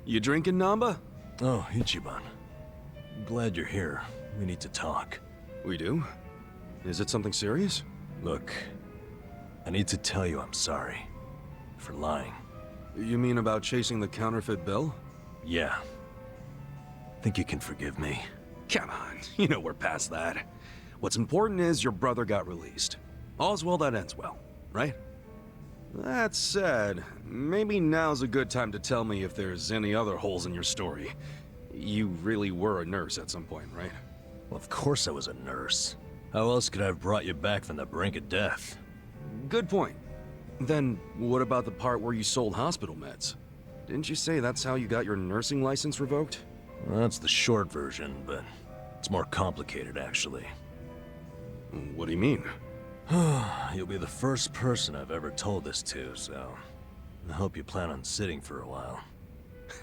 You drinking, Namba? Oh, Ichiban. Glad you're here. We need to talk. We do? Is it something serious? Look, I need to tell you I'm sorry. For lying. You mean about chasing the counterfeit bill? Yeah. Think you can forgive me? Come on, you know we're past that. What's important is your brother got released. All's well that ends well, right? That said, maybe now's a good time to tell me if there's any other holes in your story. You really were a nurse at some point, right? Well, of course I was a nurse. How else could I have brought you back from the brink of death? Good point. Then, what about the part where you sold hospital meds? Didn't you say that's how you got your nursing license revoked? Well, that's the short version, but it's more complicated, actually. What do you mean? You'll be the first person I've ever told this to, so I hope you plan on sitting for a while.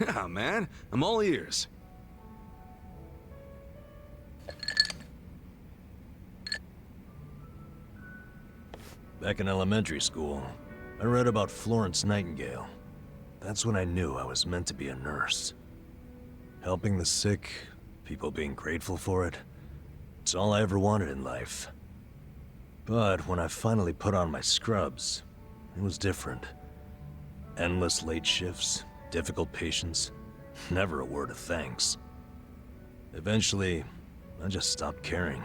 Ah, man, I'm all ears. Back in elementary school, I read about Florence Nightingale. That's when I knew I was meant to be a nurse. Helping the sick, people being grateful for it, it's all I ever wanted in life. But when I finally put on my scrubs, it was different. Endless late shifts, difficult patients, never a word of thanks. Eventually, I just stopped caring.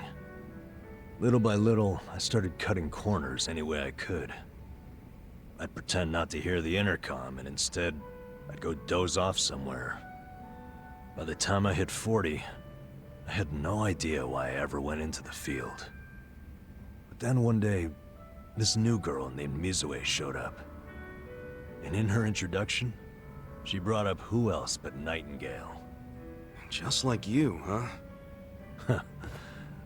Little by little, I started cutting corners any way I could. I'd pretend not to hear the intercom, and instead, I'd go doze off somewhere. By the time I hit 40, I had no idea why I ever went into the field. But then one day, this new girl named Mizue showed up. And in her introduction, she brought up who else but Nightingale. Just like you, huh?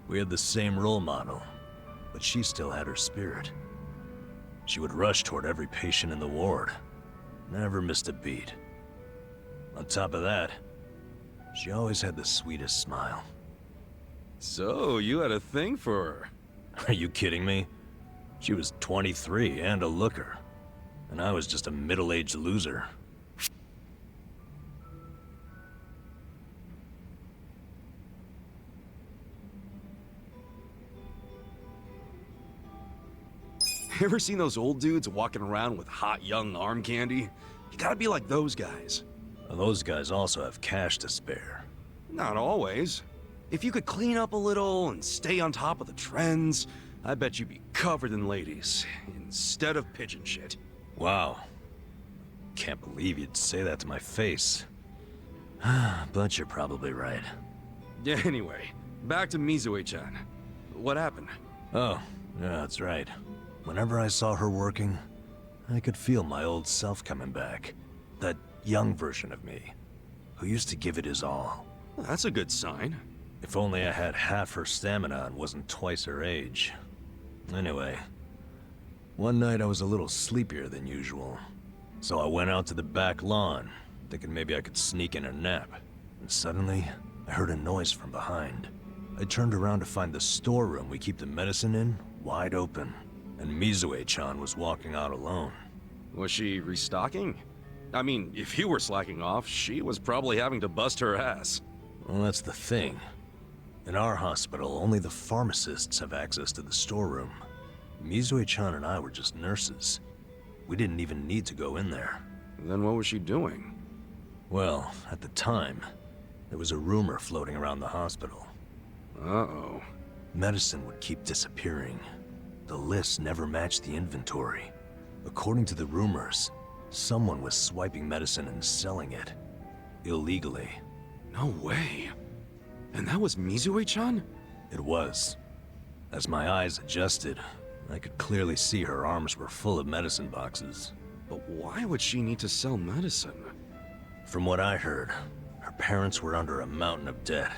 We had the same role model, but she still had her spirit. She would rush toward every patient in the ward, never missed a beat. On top of that, she always had the sweetest smile. So, you had a thing for her? Are you kidding me? She was 23 and a looker, and I was just a middle-aged loser. Ever seen those old dudes walking around with hot young arm candy? You gotta be like those guys. Well, those guys also have cash to spare. Not always. If you could clean up a little and stay on top of the trends, I bet you'd be covered in ladies, instead of pigeon shit. Wow. Can't believe you'd say that to my face. But you're probably right. Yeah, anyway, back to Mizue-chan. What happened? Oh, yeah, that's right. Whenever I saw her working, I could feel my old self coming back. That young version of me, who used to give it his all. That's a good sign. If only I had half her stamina and wasn't twice her age. Anyway, one night I was a little sleepier than usual. So I went out to the back lawn, thinking maybe I could sneak in a nap. And suddenly, I heard a noise from behind. I turned around to find the storeroom we keep the medicine in wide open. And Mizue-chan was walking out alone. Was she restocking? I mean, if you were slacking off, she was probably having to bust her ass. Well, that's the thing. In our hospital, only the pharmacists have access to the storeroom. Mizue-chan and I were just nurses. We didn't even need to go in there. Then what was she doing? Well, at the time, there was a rumor floating around the hospital. Uh-oh. Medicine would keep disappearing. The list never matched the inventory. According to the rumors, someone was swiping medicine and selling it. Illegally. No way. And that was Mizue-chan? It was. As my eyes adjusted, I could clearly see her arms were full of medicine boxes. But why would she need to sell medicine? From what I heard, her parents were under a mountain of debt.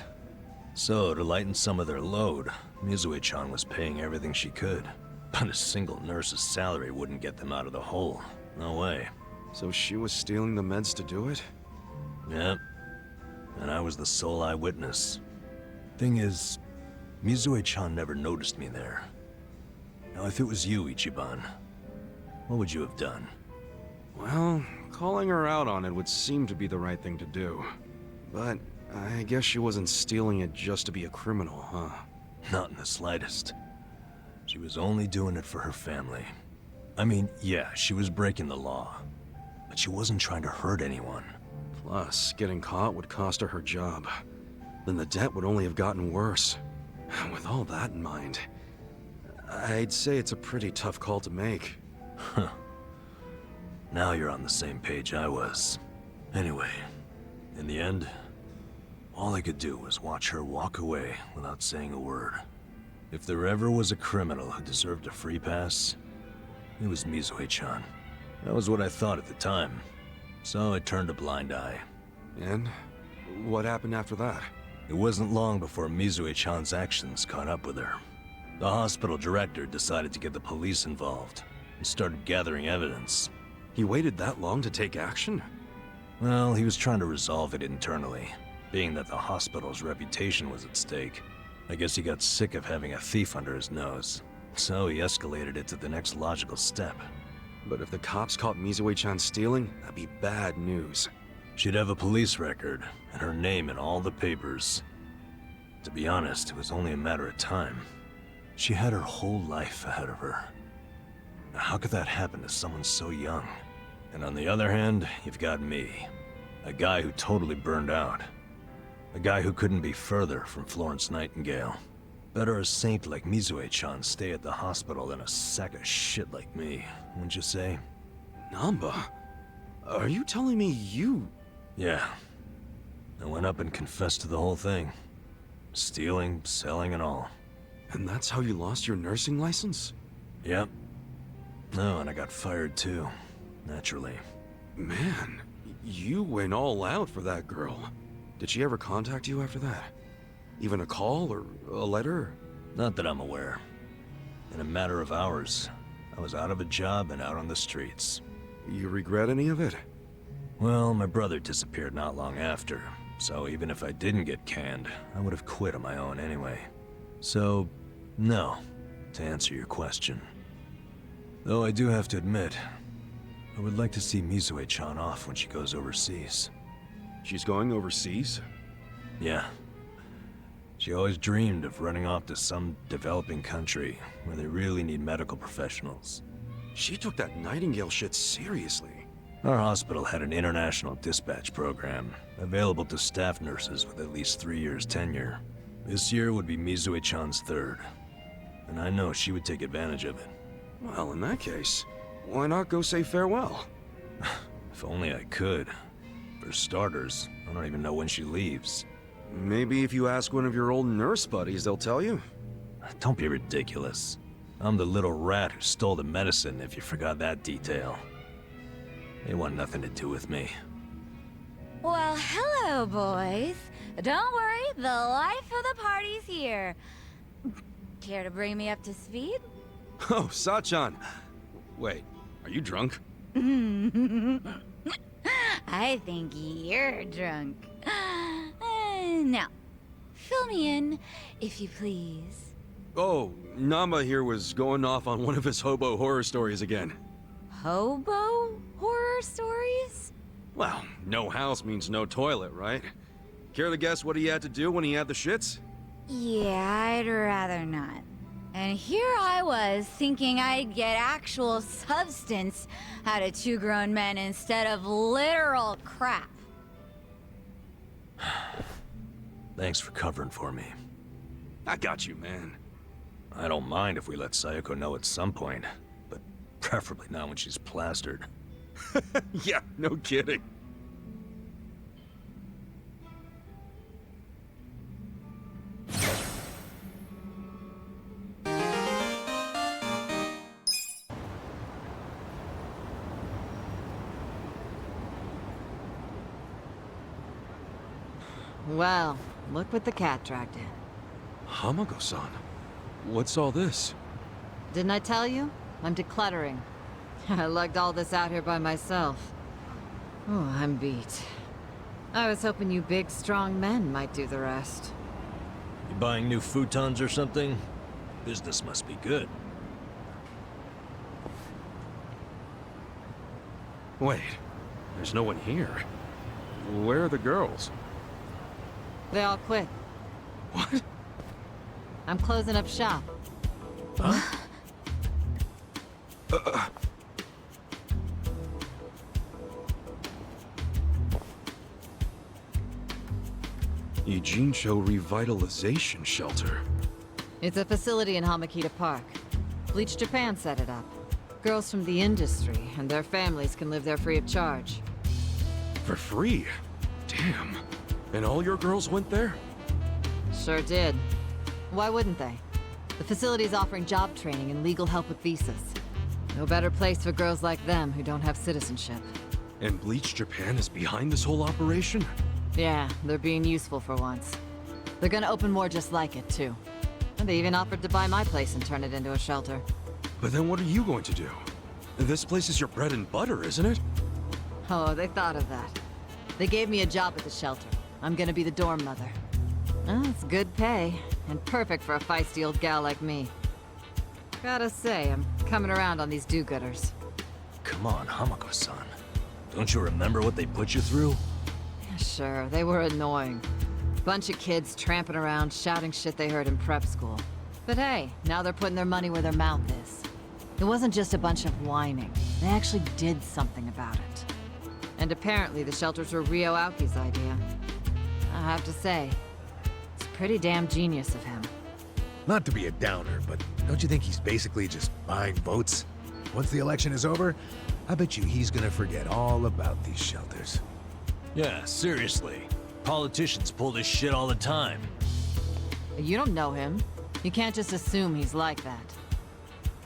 So, to lighten some of their load, Mizue-chan was paying everything she could. But a single nurse's salary wouldn't get them out of the hole. No way. So she was stealing the meds to do it? Yep. And I was the sole eyewitness. Thing is, Mizue-chan never noticed me there. Now if it was you, Ichiban, what would you have done? Well, Calling her out on it would seem to be the right thing to do. But I guess she wasn't stealing it just to be a criminal, huh? Not in the slightest. She was only doing it for her family. I mean, yeah, she was breaking the law, but she wasn't trying to hurt anyone. Plus, getting caught would cost her her job. Then the debt would only have gotten worse. With all that in mind, I'd say it's a pretty tough call to make. Huh. Now you're on the same page I was. Anyway, in the end, all I could do was watch her walk away without saying a word. If there ever was a criminal who deserved a free pass, it was Mizue-chan. That was what I thought at the time, so I turned a blind eye. And what happened after that? It wasn't long before Mizue-chan's actions caught up with her. The hospital director decided to get the police involved and started gathering evidence. He waited that long to take action? Well, he was trying to resolve it internally, being that the hospital's reputation was at stake. I guess he got sick of having a thief under his nose, so he escalated it to the next logical step. But if the cops caught Mizue-chan stealing, that'd be bad news. She'd have a police record, and her name in all the papers. To be honest, it was only a matter of time. She had her whole life ahead of her. Now, how could that happen to someone so young? And on the other hand, you've got me. A guy who totally burned out. A guy who couldn't be further from Florence Nightingale. Better a saint like Mizue-chan stay at the hospital than a sack of shit like me, wouldn't you say? Namba? Are you telling me you... Yeah. I went up and confessed to the whole thing. Stealing, selling, and all. And that's how you lost your nursing license? Yep. No, and I got fired too. Naturally. Man, you went all out for that girl. Did she ever contact you after that? Even a call or a letter? Not that I'm aware. In a matter of hours, I was out of a job and out on the streets. You regret any of it? Well, my brother disappeared not long after, so even if I didn't get canned, I would have quit on my own anyway. So, no, to answer your question. Though I do have to admit, I would like to see Mizue-chan off when she goes overseas. She's going overseas? Yeah. She always dreamed of running off to some developing country where they really need medical professionals. She took that Nightingale shit seriously. Our hospital had an international dispatch program, available to staff nurses with at least 3 years tenure. This year would be Mizue-chan's third, and I know she would take advantage of it. Well, in that case, why not go say farewell? If only I could. For starters, I don't even know when she leaves. Maybe if you ask one of your old nurse buddies, they'll tell you. Don't be ridiculous. I'm the little rat who stole the medicine, if you forgot that detail. They want nothing to do with me. Well, hello, boys. Don't worry, the life of the party's here. Care to bring me up to speed? Oh, Sachan. Wait, are you drunk? I think you're drunk. Now, fill me in, if you please. Oh, Namba here was going off on one of his hobo horror stories again. Hobo horror stories? Well, no house means no toilet, right? Care to guess what he had to do when he had the shits? Yeah, I'd rather not. And here I was, thinking I'd get actual substance out of two grown men instead of literal crap. Thanks for covering for me. I got you, man. I don't mind if we let Sayoko know at some point, but preferably not when she's plastered. Yeah, no kidding. Well, look what the cat dragged in. Hamago-san, what's all this? Didn't I tell you? I'm decluttering. I lugged all this out here by myself. Oh, I'm beat. I was hoping you big, strong men might do the rest. You buying new futons or something? Business must be good. Wait, There's no one here. Where are the girls? They all quit. What? I'm closing up shop. Huh? Ijincho Revitalization Shelter. It's a facility in Hamakita Park. Bleach Japan set it up. Girls from the industry and their families can live there free of charge. For free? Damn. And all your girls went there? Sure did. Why wouldn't they? The facility's offering job training and legal help with visas. No better place for girls like them who don't have citizenship. And Bleach Japan is behind this whole operation? Yeah, they're being useful for once. They're gonna open more just like it, too. And they even offered to buy my place and turn it into a shelter. But then what are you going to do? This place is your bread and butter, isn't it? Oh, they thought of that. They gave me a job at the shelter. I'm gonna be the dorm mother. Oh, it's good pay, and perfect for a feisty old gal like me. Gotta say, I'm coming around on these do-gooders. Come on, Hamako-san. Don't you remember what they put you through? Sure, they were annoying. Bunch of kids tramping around, shouting shit they heard in prep school. But hey, now they're putting their money where their mouth is. It wasn't just a bunch of whining. They actually did something about it. And apparently the shelters were Ryo Aoki's idea. I have to say, it's pretty damn genius of him. Not to be a downer, but don't you think he's basically just buying votes? Once the election is over, I bet you he's gonna forget all about these shelters. Yeah, seriously. Politicians pull this shit all the time. You don't know him. You can't just assume he's like that.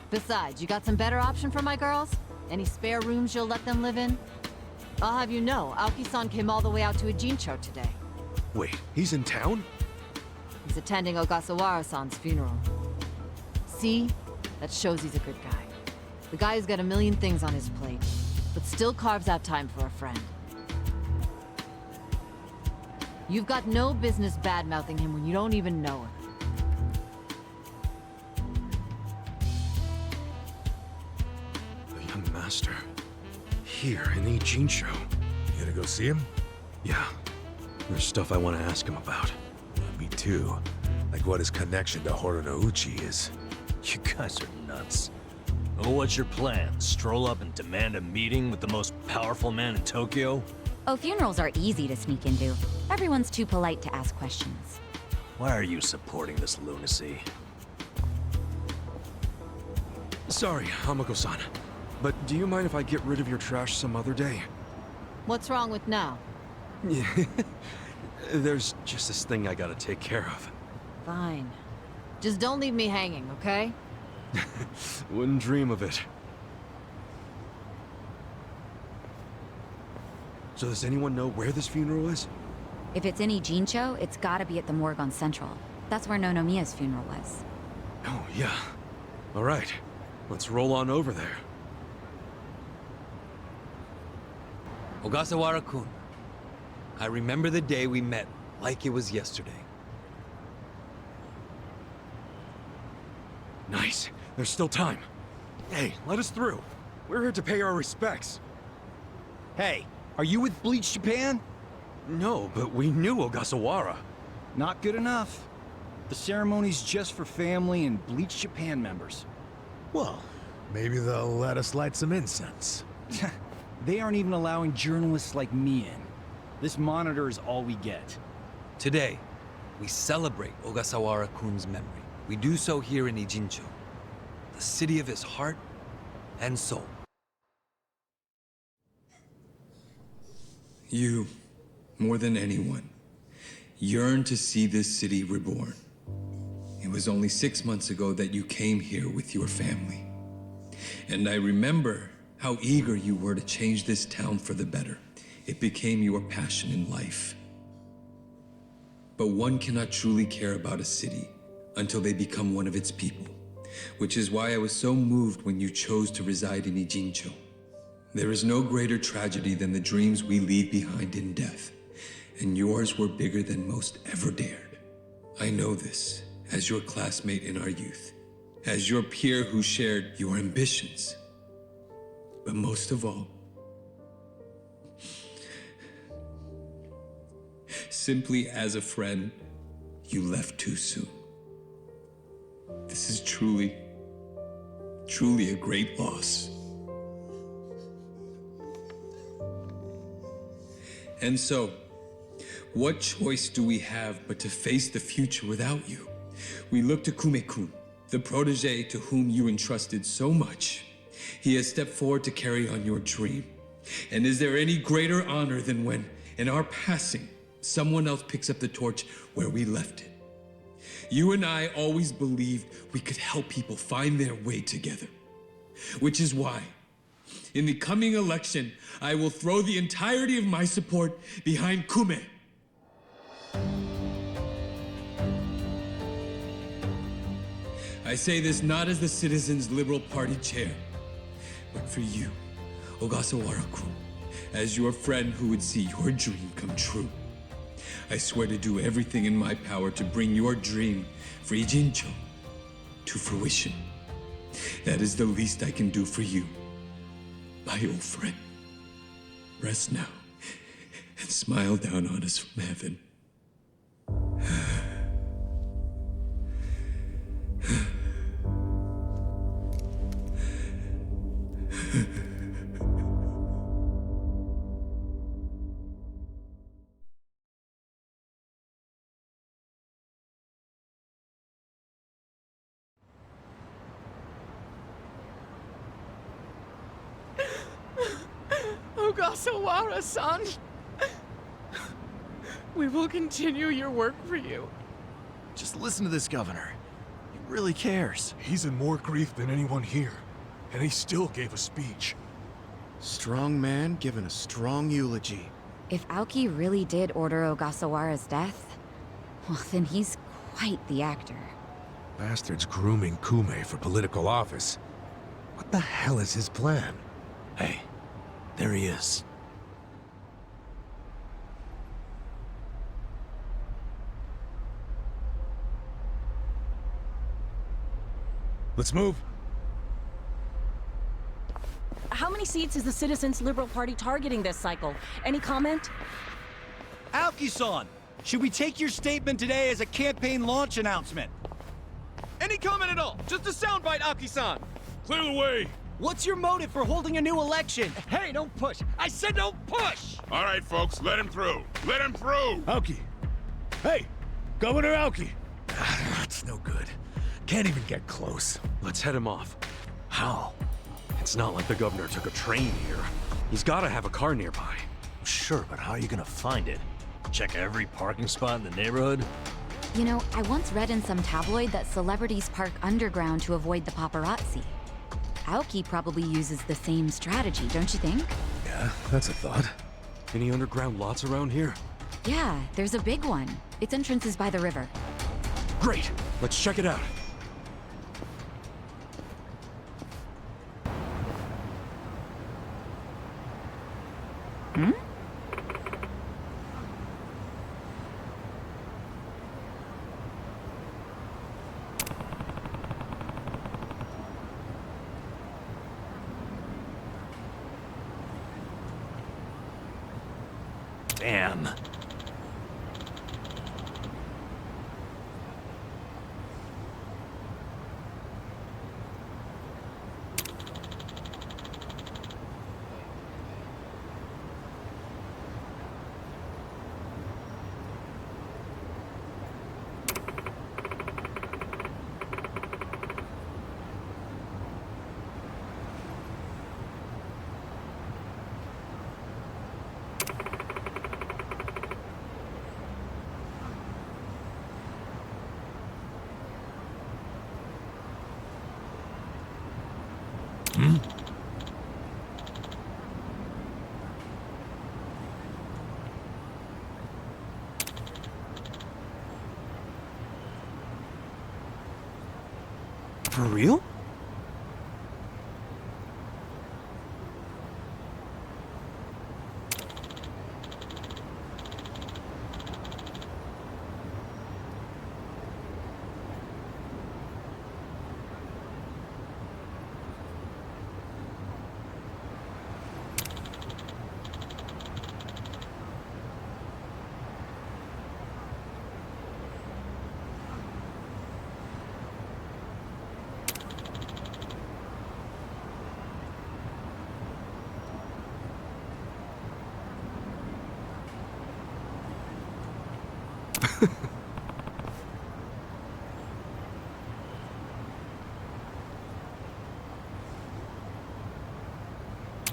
Besides, you got some better option for my girls? Any spare rooms you'll let them live in? I'll have you know, Aoki-san came all the way out to Ijincho today. Wait, he's in town? He's attending Ogasawara-san's funeral. See? That shows he's a good guy. The guy's got a million things on his plate, but still carves out time for a friend. You've got no business bad-mouthing him when you don't even know him. The young master. Here in Ijincho. You gonna go see him? Yeah. There's stuff I want to ask him about. Me too. Like what his connection to Horonouchi is. You guys are nuts. Oh, what's your plan? Stroll up and demand a meeting with the most powerful man in Tokyo? Oh, funerals are easy to sneak into. Everyone's too polite to ask questions. Why are you supporting this lunacy? Sorry, Hamako-san. But do you mind if I get rid of your trash some other day? What's wrong with now? Yeah. There's just this thing I gotta take care of. Fine. Just don't leave me hanging, okay? Wouldn't dream of it. So does anyone know where this funeral is? If it's in Ijincho, it's gotta be at the morgue on Central. That's where Nonomiya's funeral was. Oh, yeah. All right. Let's roll on over there. Ogasawara-kun, I remember the day we met like it was yesterday. Nice. There's still time. Hey, let us through. We're here to pay our respects. Hey, are you with Bleach Japan? No, but we knew Ogasawara. Not good enough. The ceremony's just for family and Bleach Japan members. Well, maybe they'll let us light some incense. They aren't even allowing journalists like me in. This monitor is all we get. Today, we celebrate Ogasawara-kun's memory. We do so here in Ijincho, the city of his heart and soul. You, more than anyone, yearn to see this city reborn. It was only 6 months ago that you came here with your family. And I remember how eager you were to change this town for the better. It became your passion in life. But one cannot truly care about a city until they become one of its people, which is why I was so moved when you chose to reside in Ijincho. There is no greater tragedy than the dreams we leave behind in death, and yours were bigger than most ever dared. I know this as your classmate in our youth, as your peer who shared your ambitions. But most of all, simply as a friend, you left too soon. This is truly a great loss. And so, what choice do we have but to face the future without you? We look to Kume-kun, the protege to whom you entrusted so much. He has stepped forward to carry on your dream. And is there any greater honor than when, in our passing, someone else picks up the torch where we left it? You and I always believed we could help people find their way together. Which is why, in the coming election, I will throw the entirety of my support behind Kume. I say this not as the Citizens Liberal Party chair, but for you, Ogasawara-kun, as your friend who would see your dream come true. I swear to do everything in my power to bring your dream for Ijincho to fruition. That is the least I can do for you, my old friend. Rest now and smile down on us from heaven. Ogasawara-san! We will continue your work for you. Just listen to this governor. He really cares. He's in more grief than anyone here, and he still gave a speech. Strong man giving a strong eulogy. If Aoki really did order Ogasawara's death, well, then he's quite the actor. Bastard's grooming Kume for political office. What the hell is his plan? Hey, there he is. Let's move. How many seats is the Citizens Liberal Party targeting this cycle? Any comment? Aoki-san, should we take your statement today as a campaign launch announcement? Any comment at all? Just a soundbite, Aoki-san! Clear the way! What's your motive for holding a new election? Hey, don't push! I said don't push! All right, folks, let him through. Let him through! Aoki! Hey! Governor Aoki! That's no good. Can't even get close. Let's head him off. How? It's not like the governor took a train here. He's gotta have a car nearby. Sure, but how are you gonna find it? Check every parking spot in the neighborhood? You know, I once read in some tabloid that celebrities park underground to avoid the paparazzi. Aoki probably uses the same strategy, don't you think? Yeah, that's a thought. Any underground lots around here? Yeah, there's a big one. Its entrance is by the river. Great! Let's check it out. Hmm? Damn. For real?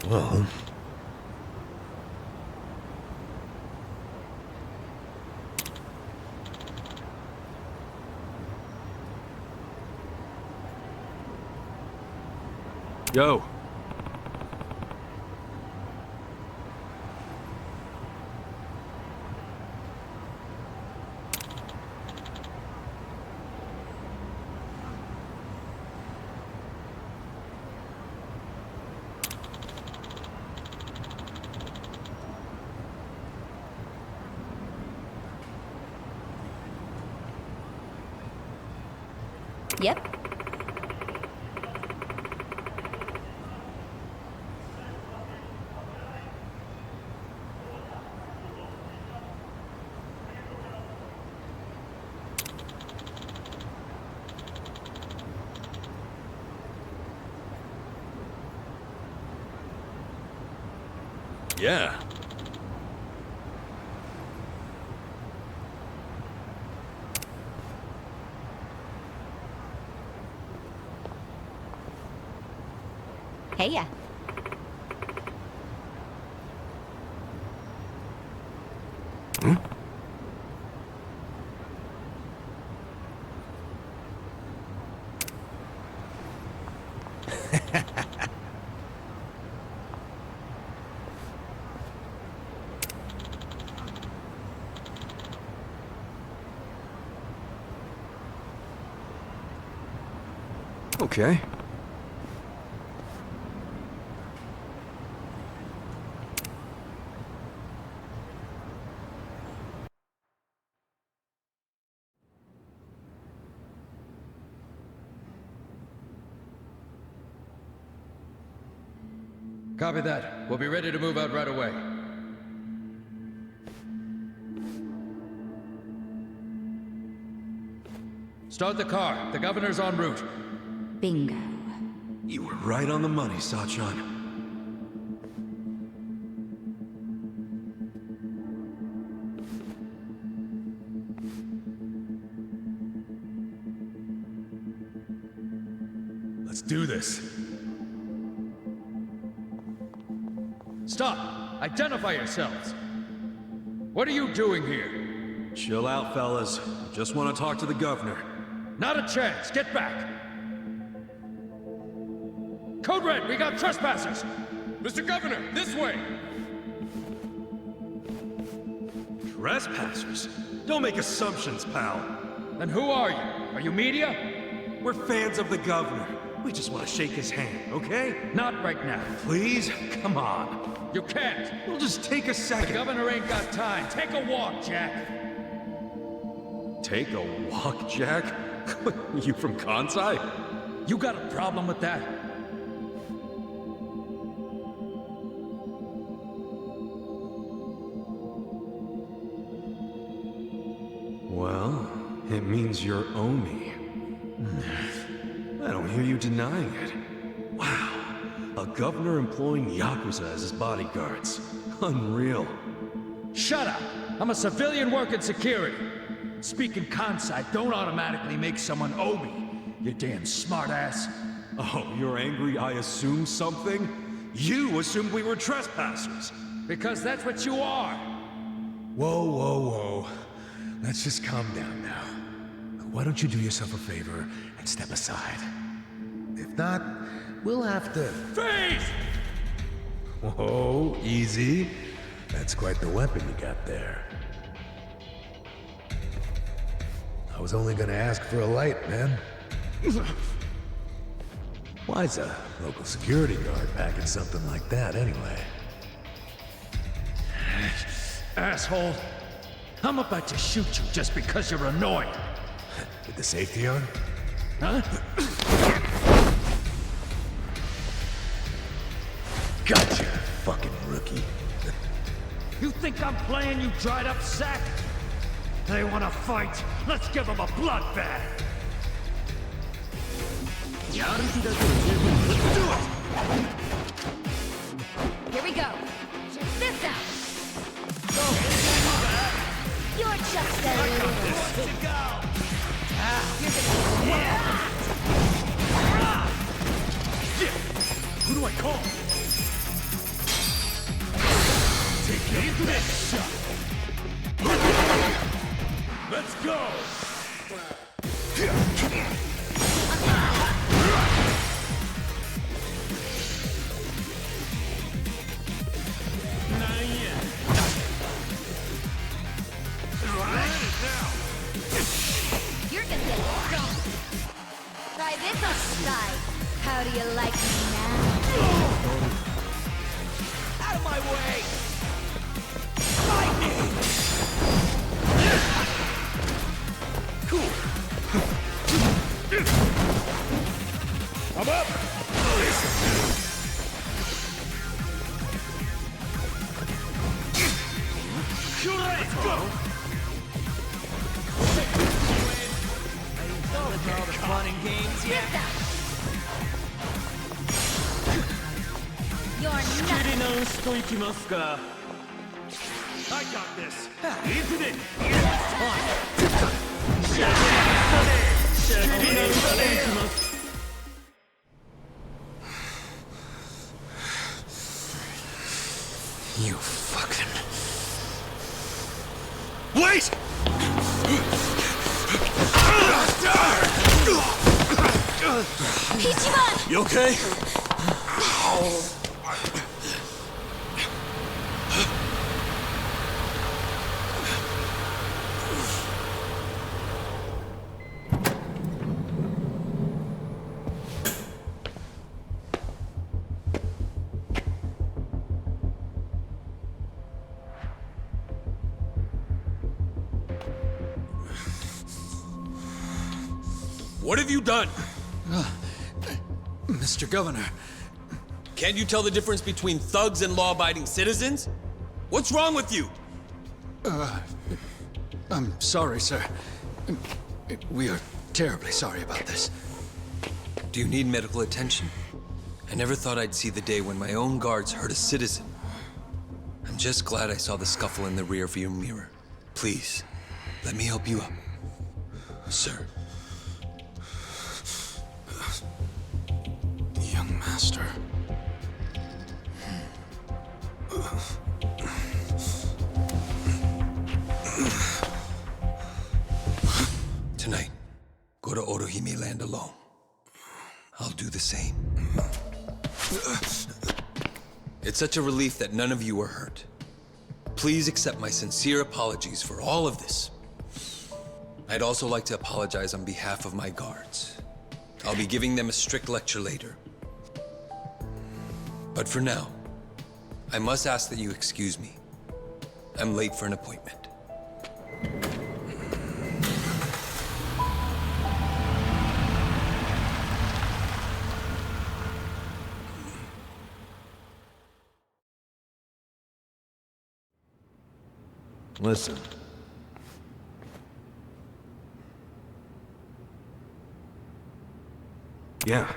Well... Yo. Yep. Yeah. Hey ya. Okay. Copy that. We'll be ready to move out right away. Start the car. The governor's en route. Bingo. You were right on the money, Sachan. Let's do this. Stop! Identify yourselves! What are you doing here? Chill out, fellas. Just want to talk to the governor. Not a chance! Get back! Code Red, we got trespassers! Mr. Governor, this way! Trespassers? Don't make assumptions, pal. And who are you? Are you media? We're fans of the governor. We just want to shake his hand, okay? Not right now. Please? Come on. You can't! We'll just take a second. The governor ain't got time. Take a walk, Jack! Take a walk, Jack? You from Kansai? You got a problem with that? Well, it means you're Omi. I don't hear you denying it. Wow, a governor employing Yakuza as his bodyguards. Unreal. Shut up! I'm a civilian working security. Speaking Kansai don't automatically make someone Omi, you damn smartass. Oh, you're angry I assumed something? You assumed we were trespassers. Because that's what you are. Whoa, whoa, whoa. Let's just calm down now. Why don't you do yourself a favor and step aside? If not, we'll have to... Freeze! Whoa, easy. That's quite the weapon you got there. I was only gonna ask for a light, man. Why's a local security guard packing something like that, anyway? Asshole! I'm about to shoot you just because you're annoying. With the safety on? Huh? Gotcha, fucking rookie. You think I'm playing, you dried up sack? They wanna fight? Let's give them a bloodbath! Let's do it! Here we go. Check this out. You're just a little... Who do I call? You're gonna get strong. Try this on the side. How do you like me now? Out of my way! I'm up! Let's go! All the fun and games, yeah. You're nuts. I got this. You fucking... Wait! Ichiban! You okay? What have you done? Mr. Governor, Can't you tell the difference between thugs and law-abiding citizens? What's wrong with you? I'm sorry, sir. We are terribly sorry about this. Do you need medical attention? I never thought I'd see the day when my own guards hurt a citizen. I'm just glad I saw the scuffle in the rearview mirror. Please, let me help you up. Sir. Young master. Tonight, go to Orohime Land alone. I'll do the same. It's such a relief that none of you are hurt. Please accept my sincere apologies for all of this. I'd also like to apologize on behalf of my guards. I'll be giving them a strict lecture later. But for now, I must ask that you excuse me. I'm late for an appointment. Listen. Yeah.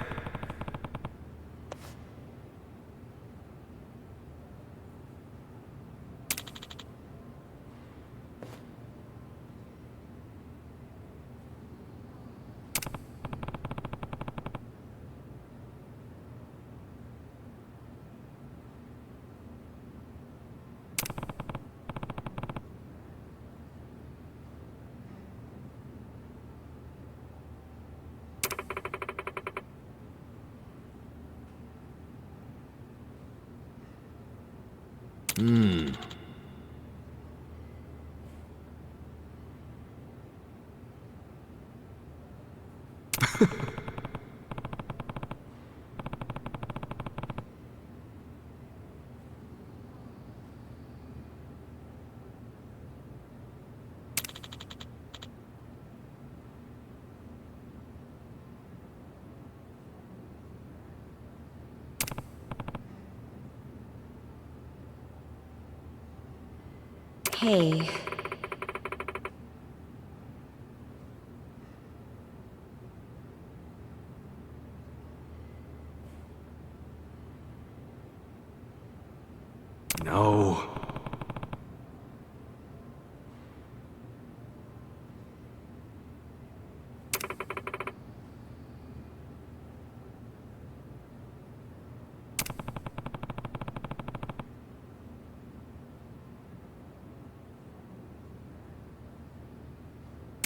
Hey. No.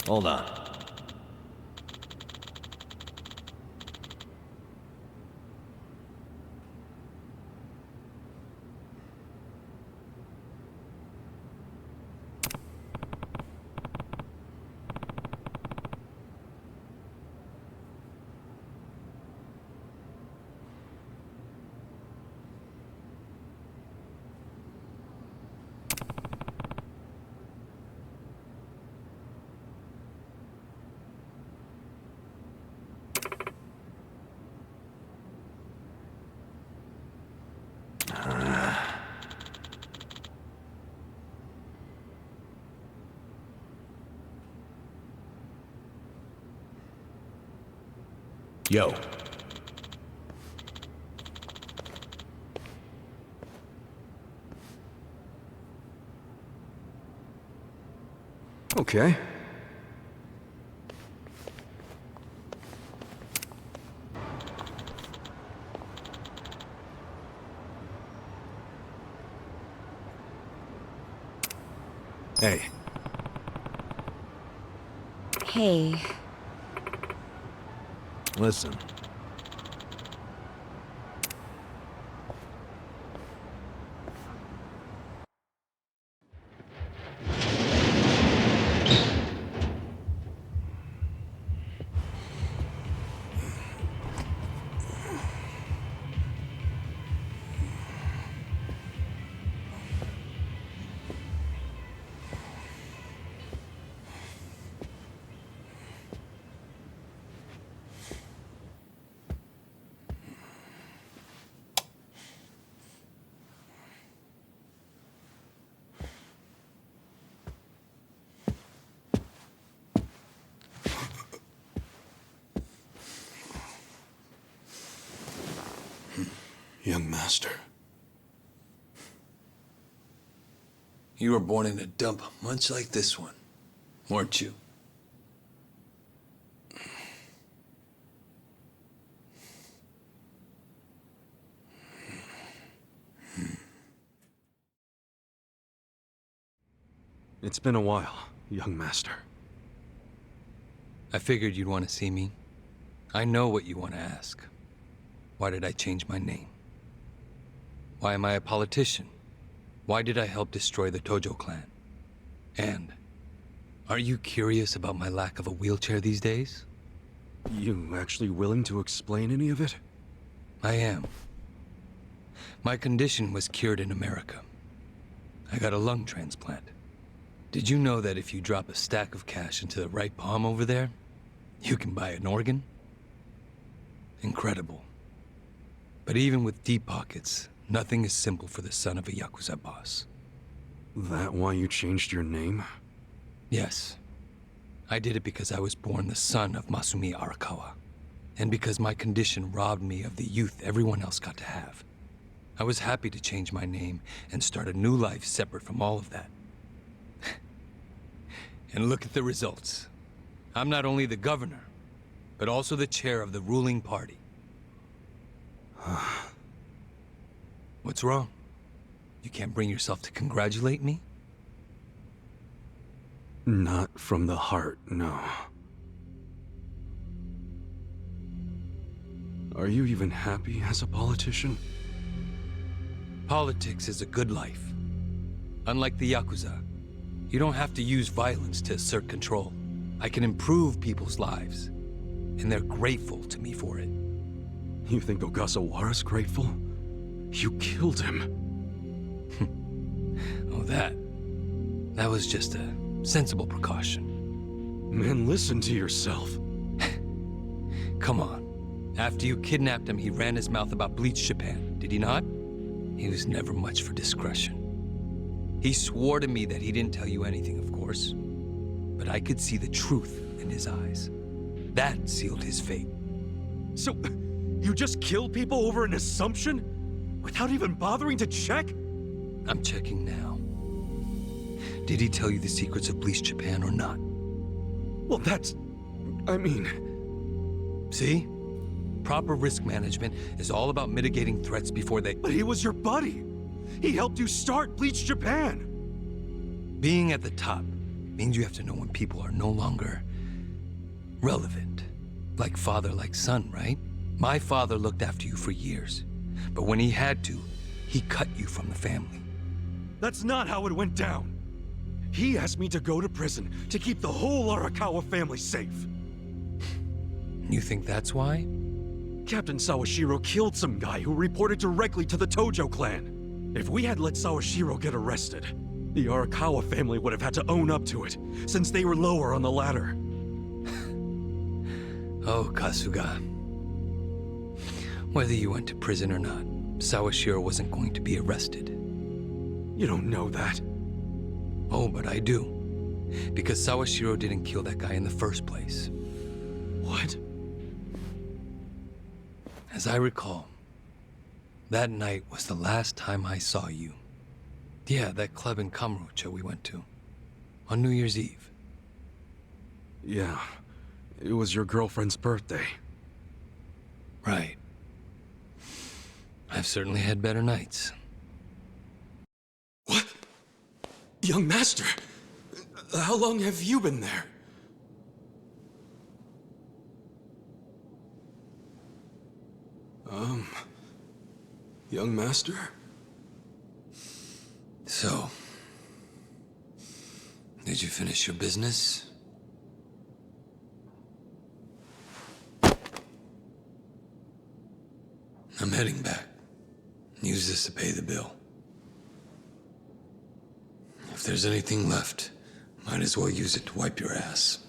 Hold on. Yo. Okay. Hey. Hey. Listen. Young master. You were born in a dump much like this one, weren't you? It's been a while, young master. I figured you'd want to see me. I know what you want to ask. Why did I change my name? Why am I a politician? Why did I help destroy the Tojo clan? And are you curious about my lack of a wheelchair these days? You actually willing to explain any of it? I am. My condition was cured in America. I got a lung transplant. Did you know that if you drop a stack of cash into the right palm over there, you can buy an organ? Incredible. But even with deep pockets, nothing is simple for the son of a Yakuza boss. That why you changed your name? Yes. I did it because I was born the son of Masumi Arakawa, and because my condition robbed me of the youth everyone else got to have. I was happy to change my name and start a new life separate from all of that. And look at the results. I'm not only the governor, but also the chair of the ruling party. What's wrong? You can't bring yourself to congratulate me? Not from the heart, no. Are you even happy as a politician? Politics is a good life. Unlike the Yakuza, you don't have to use violence to assert control. I can improve people's lives, and they're grateful to me for it. You think Ogasawara's grateful? You killed him. Oh, that was just a sensible precaution. Man, listen to yourself. Come on. After you kidnapped him, he ran his mouth about Bleach Japan, did he not? He was never much for discretion. He swore to me that he didn't tell you anything, of course. But I could see the truth in his eyes. That sealed his fate. So, you just kill people over an assumption? Without even bothering to check? I'm checking now. Did he tell you the secrets of Bleach Japan or not? Well, I mean... See? Proper risk management is all about mitigating threats before they... But he was your buddy! He helped you start Bleach Japan! Being at the top Means you have to know when people are no longer relevant. Like father, like son, right? My father looked after you for years. But when he had to, he cut you from the family. That's not how it went down. He asked me to go to prison to keep the whole Arakawa family safe. You think that's why? Captain Sawashiro killed some guy who reported directly to the Tojo clan. If we had let Sawashiro get arrested, the Arakawa family would have had to own up to it, since they were lower on the ladder. Oh, Kasuga. Whether you went to prison or not, Sawashiro wasn't going to be arrested. You don't know that. Oh, but I do. Because Sawashiro didn't kill that guy in the first place. What? As I recall, that night was the last time I saw you. Yeah, that club in Kamurocho we went to. On New Year's Eve. Yeah. It was your girlfriend's birthday. Right. I've certainly had better nights. What? Young master, how long have you been there? Young master? So, did you finish your business? I'm heading back. Use this to pay the bill. If there's anything left, might as well use it to wipe your ass.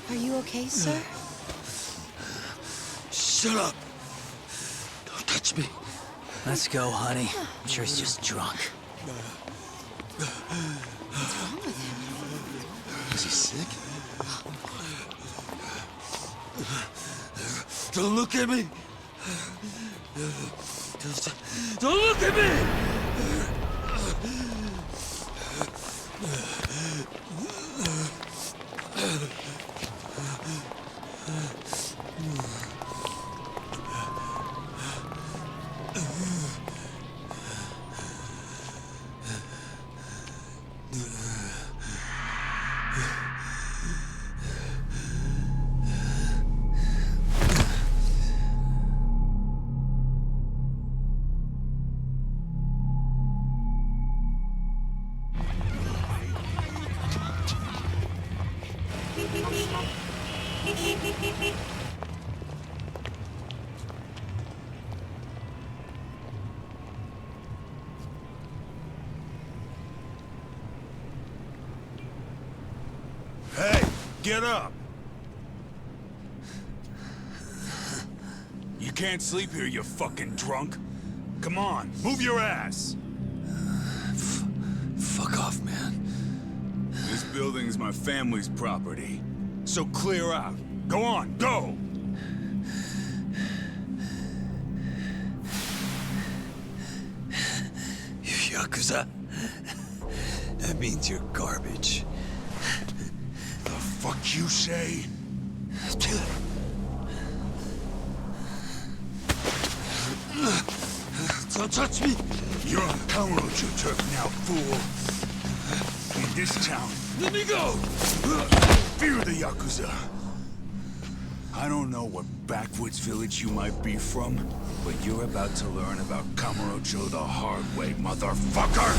Are you okay, sir? Shut up! Don't touch me. Let's go, honey. I'm sure he's just drunk. What's wrong with him? Is he sick? Don't look at me! Don't look at me! Hey, get up! You can't sleep here, you fucking drunk. Come on, move your ass! Fuck off, man. This building's my family's property. So clear out. Go on, go! You Yakuza? That means you're garbage. The fuck you say? Don't touch me! You're on Kamurocho turf now, fool. In this town, Let me go! fear the Yakuza. I don't know what backwoods village you might be from, but you're about to learn about Kamurocho the hard way, motherfucker!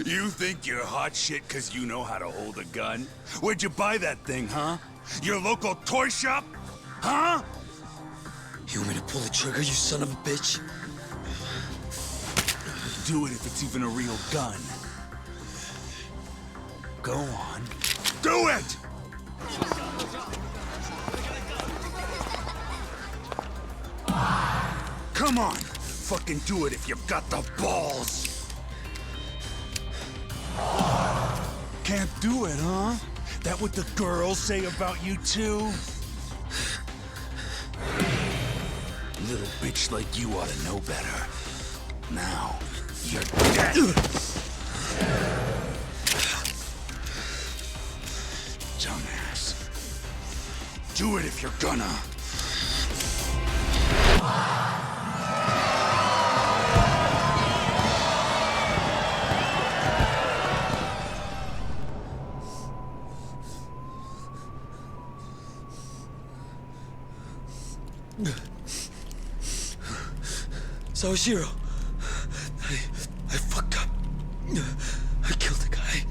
You think you're hot shit because you know how to hold a gun? Where'd you buy that thing, huh? Your local toy shop? Huh? You want me to pull the trigger, you son of a bitch? Do it if it's even a real gun. Go on. Do it! Come on! fucking do it if you've got the balls. Can't do it, huh? That what the girls say about you too? Little bitch like you ought to know better. Now, you're dead! Dumbass. Do it if you're gonna. Sawashiro, I fucked up. I killed a guy.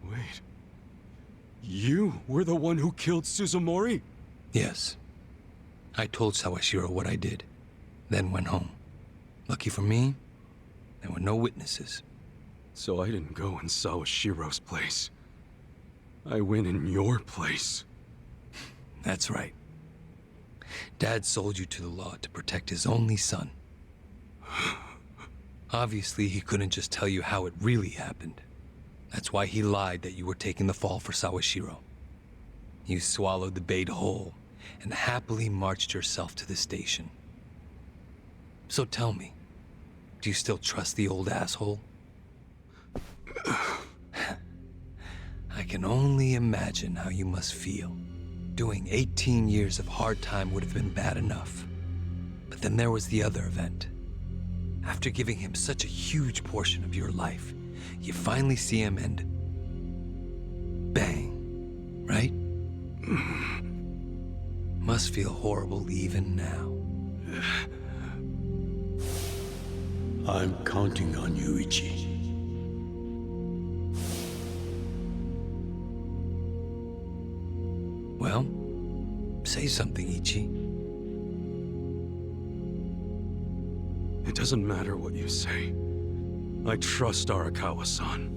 Wait. You were the one who killed Suzumori? Yes. I told Sawashiro what I did, then went home. Lucky for me, there were no witnesses. So I didn't go in Sawashiro's place. I went in your place. That's right. Dad sold you to the law to protect his only son. Obviously, he couldn't just tell you how it really happened. That's why he lied that you were taking the fall for Sawashiro. You swallowed the bait whole and happily marched yourself to the station. So tell me, do you still trust the old asshole? I can only imagine how you must feel. Doing 18 years of hard time would have been bad enough. But then there was the other event. After giving him such a huge portion of your life, you finally see him and... bang, right? Must feel horrible even now. I'm counting on you, Ichi. Well, say something, Ichi. It doesn't matter what you say. I trust Arakawa-san.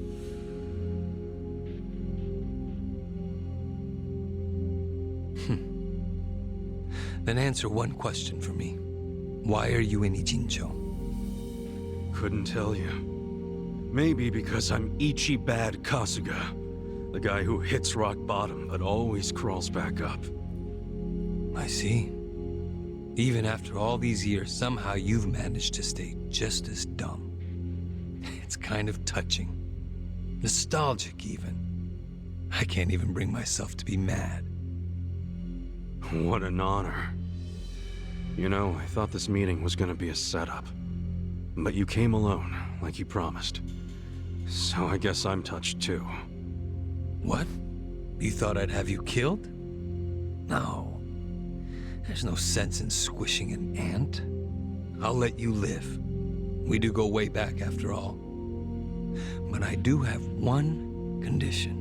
Then answer one question for me. Why are you in Ijincho? Couldn't tell you. Maybe because I'm Ichi Bad Kasuga. The guy who hits rock bottom but always crawls back up. I see. Even after all these years, somehow you've managed to stay just as dumb. It's kind of touching. Nostalgic, even. I can't even bring myself to be mad. What an honor. You know, I thought this meeting was gonna be a setup. But you came alone, like you promised. So I guess I'm touched too. What? You thought I'd have you killed? No. There's no sense in squishing an ant. I'll let you live. We do go way back after all. But I do have one condition.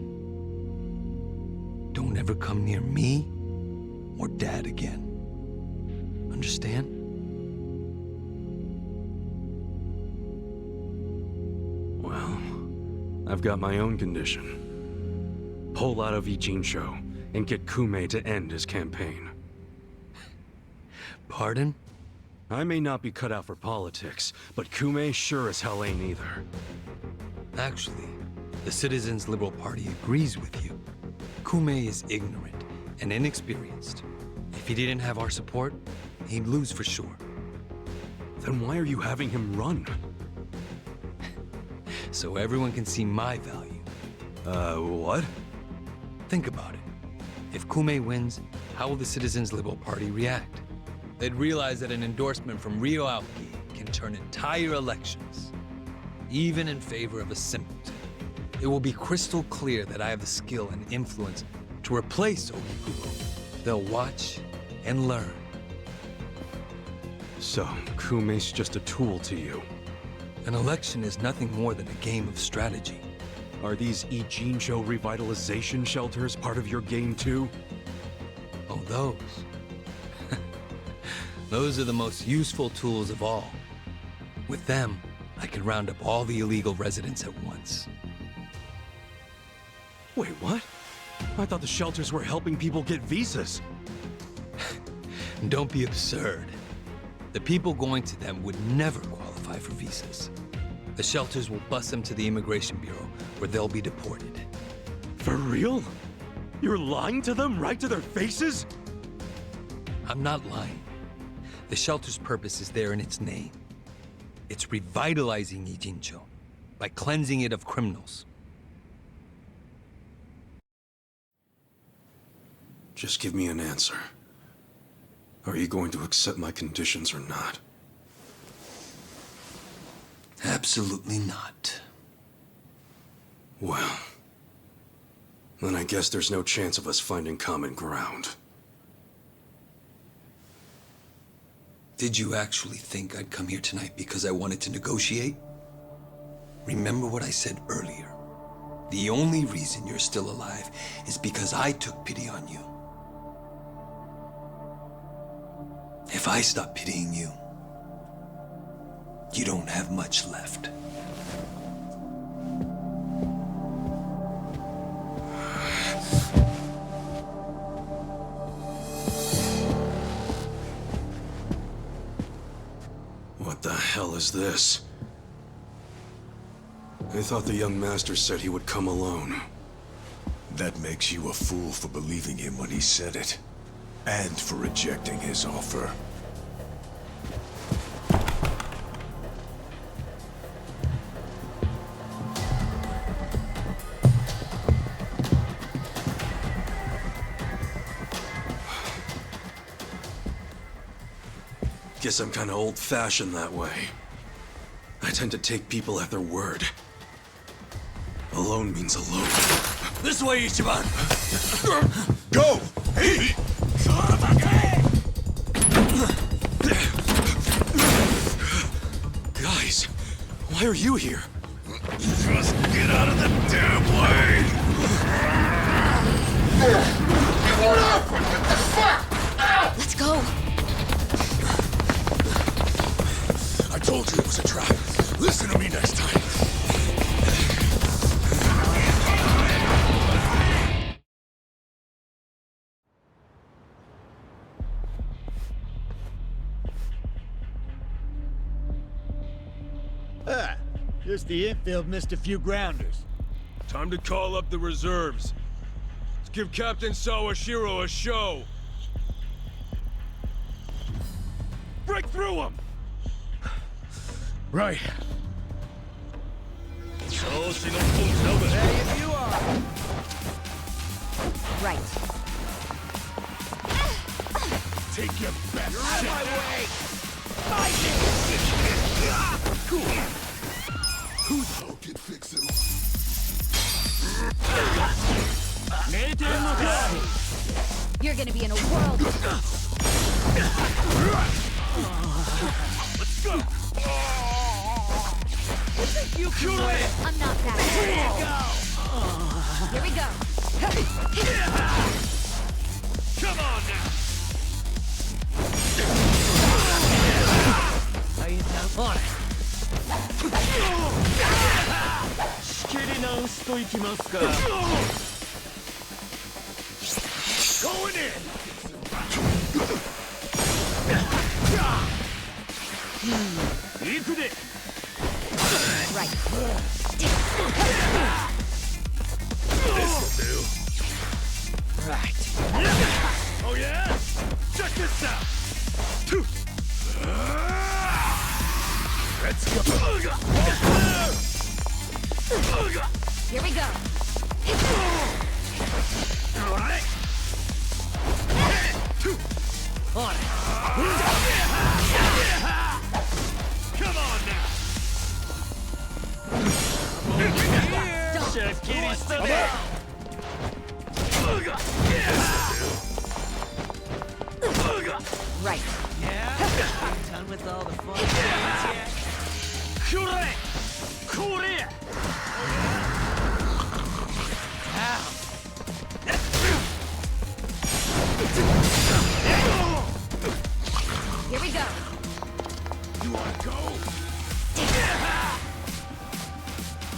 Don't ever come near me or Dad again. Understand? Well, I've got my own condition. Pull out of Ijincho and get Kume to end his campaign. Pardon? I may not be cut out for politics, but Kume sure as hell ain't either. Actually, the Citizens Liberal Party agrees with you. Kume is ignorant and inexperienced. If he didn't have our support, he'd lose for sure. Then why are you having him run? So everyone can see my value. What? Think about it. If Kume wins, how will the Citizens Liberal Party react? They'd realize that an endorsement from Ryo Aoki can turn entire elections, even in favor of a simpleton. It will be crystal clear that I have the skill and influence to replace Ogikubo. They'll watch and learn. So, Kume's just a tool to you. An election is nothing more than a game of strategy. Are these Ijincho revitalization shelters part of your game too? Oh, those. Those are the most useful tools of all. With them, I can round up all the illegal residents at once. Wait, what? I thought the shelters were helping people get visas. Don't be absurd. The people going to them would never qualify for visas. The shelters will bus them to the Immigration Bureau, where they'll be deported. For real? You're lying to them right to their faces? I'm not lying. The shelter's purpose is there in its name. It's revitalizing Ijincho by cleansing it of criminals. Just give me an answer. Are you going to accept my conditions or not? Absolutely not. Well, then I guess there's no chance of us finding common ground. Did you actually think I'd come here tonight because I wanted to negotiate? Remember what I said earlier. The only reason you're still alive is because I took pity on you. If I stop pitying you, you don't have much left. What the hell is this? I thought the young master said he would come alone. That makes you a fool for believing him when he said it. And for rejecting his offer. Guess I'm kinda old-fashioned that way. I tend to take people at their word. Alone means alone. This way, Ichiban! Go! Hey! Guys, why are you here? Just get out of the damn way! Let's go. I told you it was a trap. Listen to me next time. Just the infield missed a few grounders. Time to call up the reserves. Let's give Captain Sawashiro a show. Break through them! Right. So, she don't pull over. Hey, if you are. Right. Take your best You're out of my way! Who can fix it? You're gonna be in a world. Let's go! You can win! I'm not that good. Here we go. Come on now! How you sound on it? Going in! Right. This'll do. Right. Oh yeah? Check this out! Let's go! Here we go. Alright! On it. Come on now! Right. Yeah? Done with all the fun games yet? Kure! Kure! Ow! Here we go. You wanna go?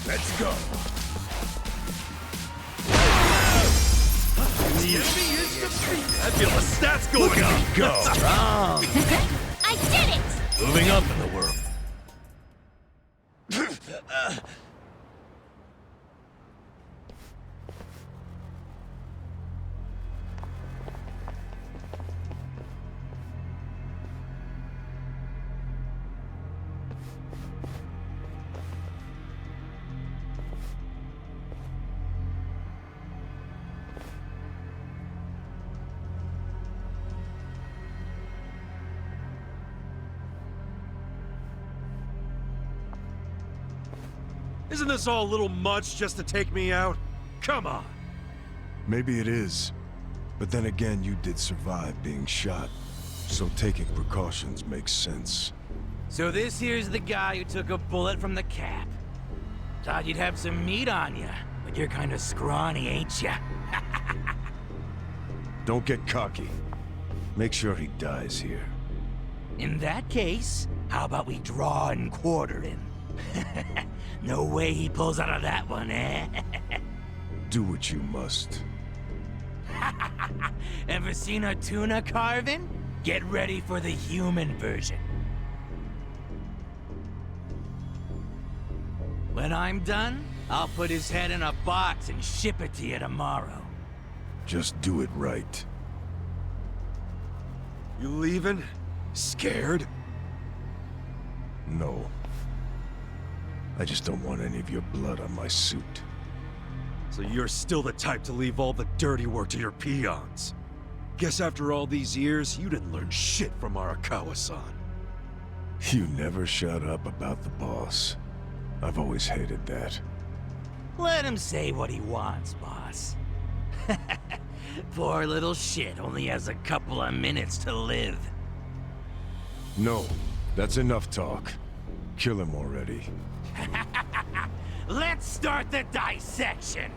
Let's go. I feel the stats going up. Go. Wrong! I did it! Moving up in the world. Isn't this all a little much just to take me out? Come on. Maybe it is. But then again, you did survive being shot. So taking precautions makes sense. So this here's the guy who took a bullet from the cap. Thought you'd have some meat on you, but you're kind of scrawny, ain't ya? Don't get cocky. Make sure he dies here. In that case, how about we draw and quarter him? No way he pulls out of that one, eh? Do what you must. Ever seen a tuna carving? Get ready for the human version. When I'm done, I'll put his head in a box and ship it to you tomorrow. Just do it right. You leaving? Scared? No. I just don't want any of your blood on my suit. So you're still the type to leave all the dirty work to your peons. Guess after all these years, you didn't learn shit from Arakawa-san. You never shut up about the boss. I've always hated that. Let him say what he wants, boss. Poor little shit only has a couple of minutes to live. No, that's enough talk. Kill him already. Let's start the dissection!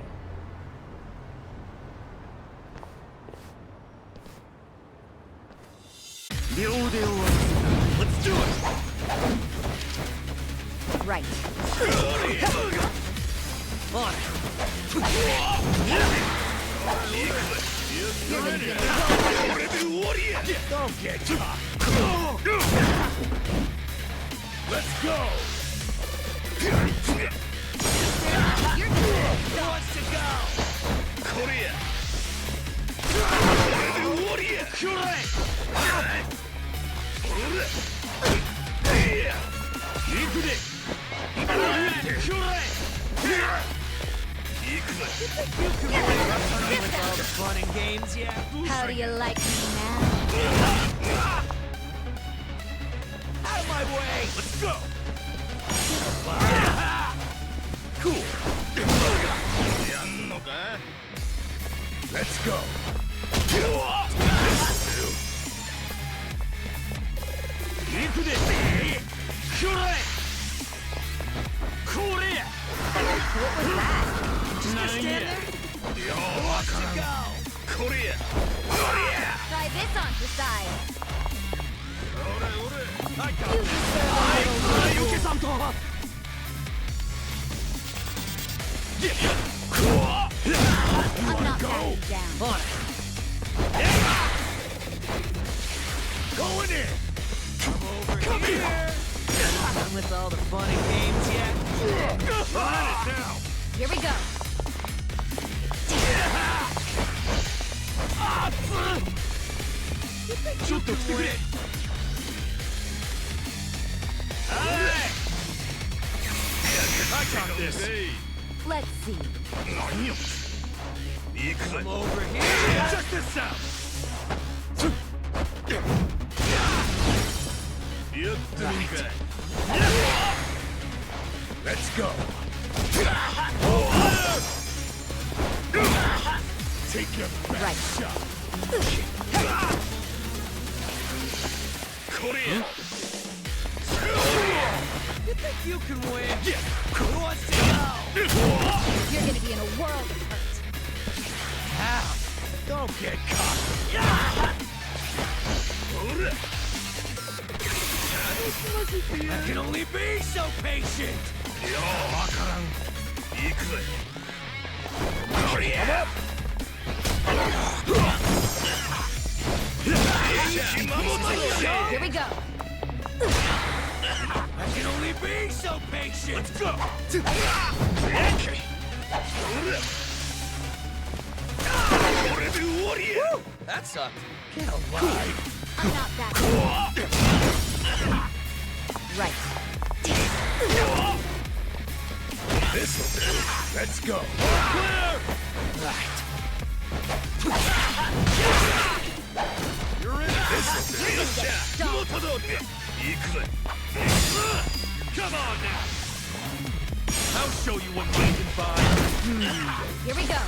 Let's do it! Right. Don't get caught. Let's go. Who wants to go? Korea. With all the fun and games, yeah? How do you like me now? Out of my way! Let's go. Cool. Let's go. What was that? Just gonna stand there? Who wants to go? Korea. Try this on for size. I got You this. deserve a little I'm not backing down. On it. Going in. Come here! Done with all the fun and games yet? Here we go. I got this. Let's see. Come over here. Check this out. Let's go. Take your best shot. Korea. You think you can win? Who wants to go? You're gonna be in a world of hurt. Ow! Don't get caught. I can only be so patient. Korea. Here we go. I can only be so patient. Let's go. Woo, that sucked. Get alive. I'm not that. Right. This'll do. Let's go. Clear. Right. You're in. This'll do. Come on now. I'll show you what we can buy. Here we go.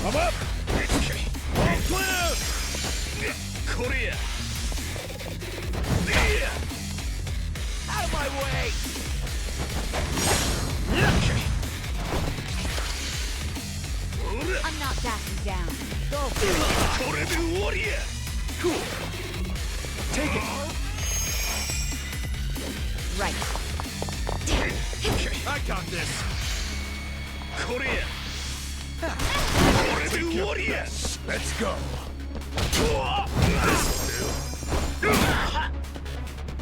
I'm up. All clear. Korea. Out of my way. I'm not backing down. Go. Cool. Take it. Right. I got this. Korea. Let's go.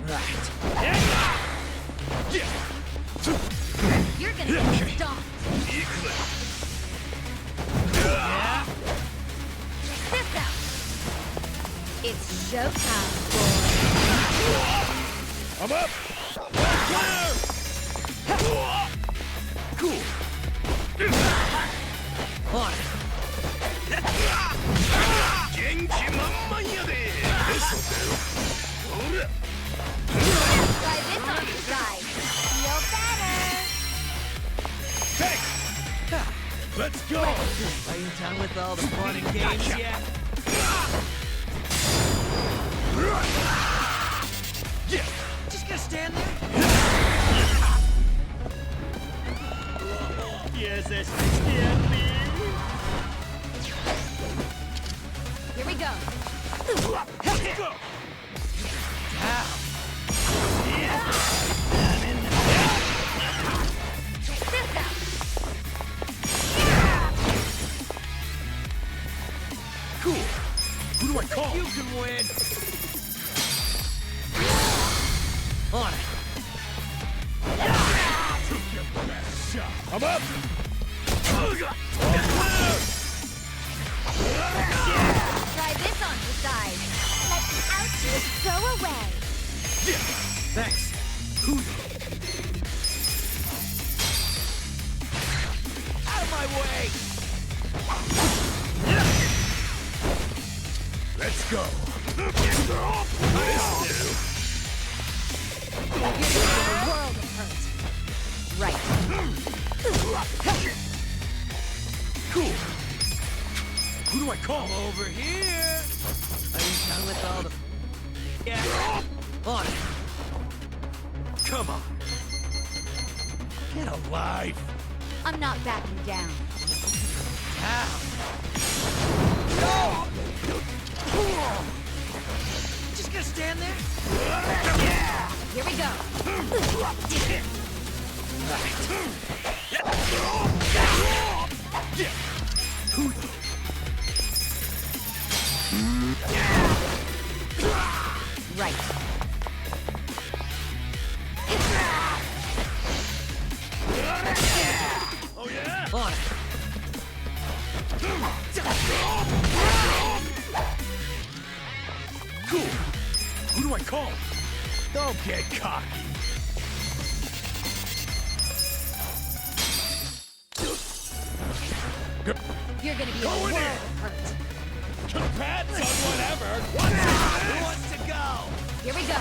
Right. You're gonna get stomped. Yeah. This out. It's showtime, boy. I'm up. Clear. Cool. On it. This'll do. Try this on your side. Feel better. Take. Let's go. Are you done with all the fun and games yet? Just gonna stand there? Yes, that's Here we go. Let's go. Down. This out. Cool. Who do I call? You can win. On it. Took your best shot. I'm up. Try this on your side. Let the ouchies go away. Thanks. Out of my way. Let's go. You're gonna be in a world of hurt. Right. Cool. Who do I call? Over here. Are you done with all the... Yeah. On it. Come on. Get alive. I'm not backing down. Down. Just gonna stand there? Here we go. Right. Oh yeah? On it. Cool. Who do I call? Don't get cocky. You're gonna be in a world of hurt. Congrats on whatever. Who wants to go? Here we go.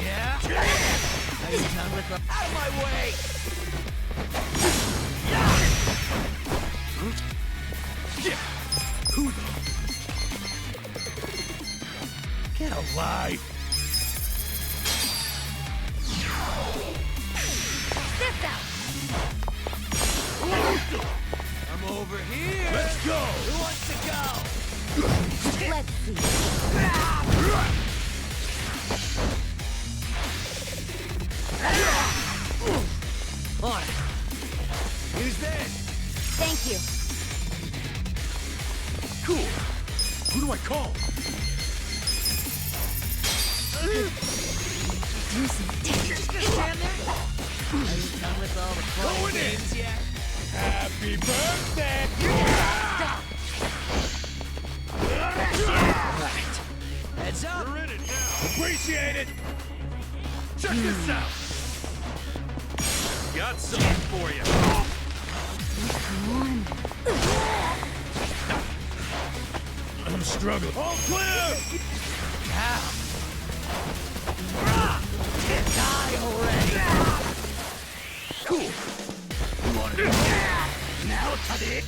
Yeah? Are you done with the... Out of my way! Who the... Get alive! This out! I'm over here! Let's go! Who wants to go? Let's see. On it. Use this. Thank you. Cool. Who do I call? Do some damage. Just stand there. Are you done with all the fun games yet? Happy birthday! Stop. Right. Heads up. You're in it now. Appreciate it. Check this out. Got something for you. Come on. I'm struggling. All clear. Ow. Die already. Cool. You want it? Now, Taddy.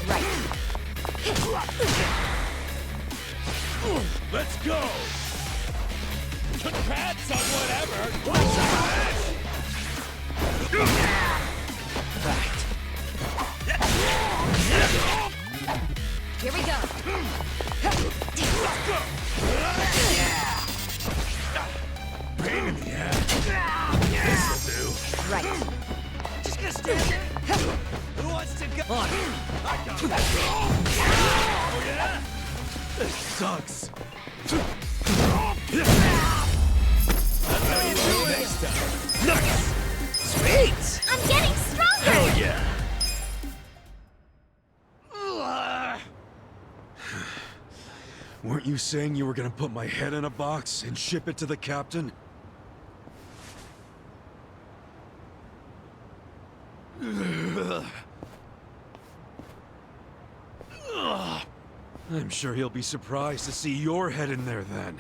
Right. Let's go. Congrats on whatever. What's that? Right. Here we go. Let's go. Pain in the ass. This'll do. Right. Just gonna stand there. Who wants to go? On. I got it. Oh yeah? This sucks. That's how you do it next time. Nice. Sweet. I'm getting stronger! Hell yeah. Weren't you saying you were gonna put my head in a box and ship it to the captain? I'm sure he'll be surprised to see your head in there then.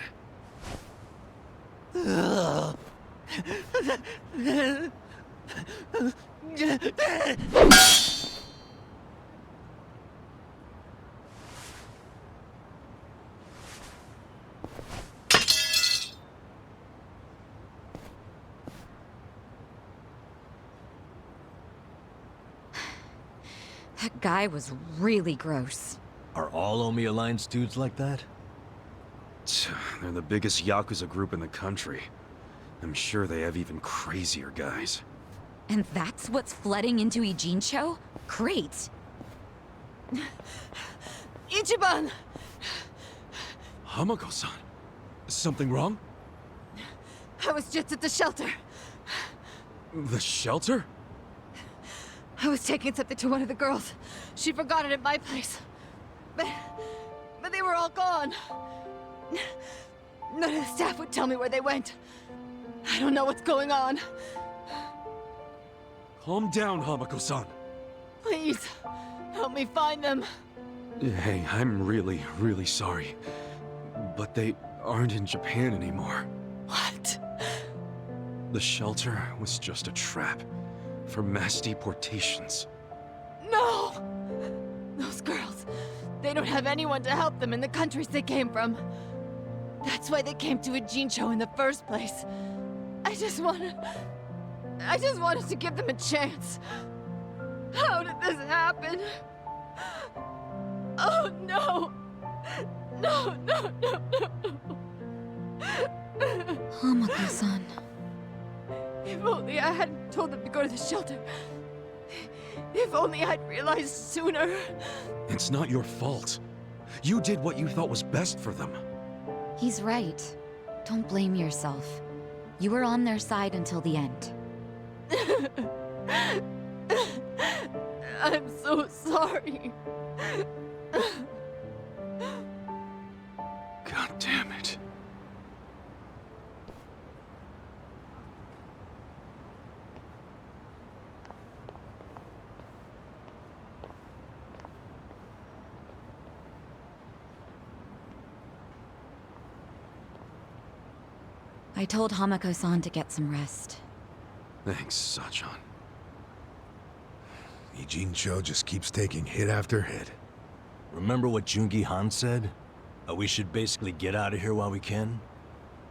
That guy was really gross. Are all Omi Alliance dudes like that? They're the biggest Yakuza group in the country. I'm sure they have even crazier guys. And that's what's flooding into Ijincho? Great. Ichiban! Hamako-san, something wrong? I was just at the shelter. The shelter? I was taking something to one of the girls. She forgot it at my place. But they were all gone. None of the staff would tell me where they went. I don't know what's going on. Calm down, Hamako-san. Please, help me find them. Hey, I'm really, really sorry. But they aren't in Japan anymore. What? The shelter was just a trap for mass deportations. No! Those girls, they don't have anyone to help them in the countries they came from. That's why they came to Ijincho in the first place. I just wanted to give them a chance. How did this happen? Oh no! No, no, no, no! Hamako-san. If only I hadn't told them to go to the shelter. If only I'd realized sooner. It's not your fault. You did what you thought was best for them. He's right. Don't blame yourself. You were on their side until the end. I'm so sorry. God damn it. I told Hamako-san to get some rest. Thanks, Sachan. Ijincho just keeps taking hit after hit. Remember what Jungi Han said? We should basically get out of here while we can?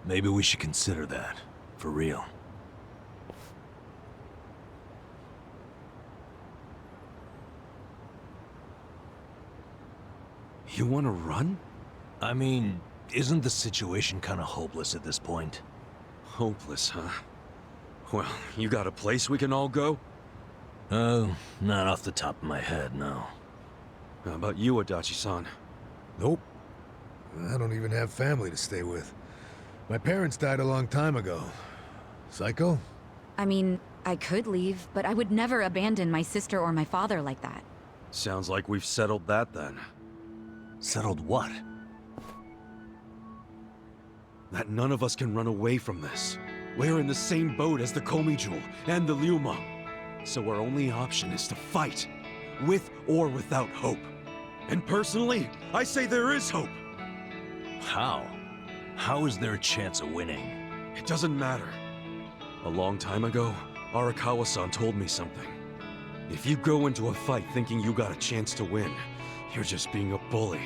Maybe we should consider that. For real. You wanna run? I mean, isn't the situation kinda hopeless at this point? Hopeless, huh? Well, you got a place we can all go? Not off the top of my head, no. How about you, Adachi-san? Nope. I don't even have family to stay with. My parents died a long time ago. Psycho? I mean, I could leave, but I would never abandon my sister or my father like that. Sounds like we've settled that then. Settled what? That none of us can run away from this. We're in the same boat as the Komijul and the Ryuma. So our only option is to fight, with or without hope. And personally, I say there is hope. How? How is there a chance of winning? It doesn't matter. A long time ago, Arakawa-san told me something. If you go into a fight thinking you got a chance to win, you're just being a bully.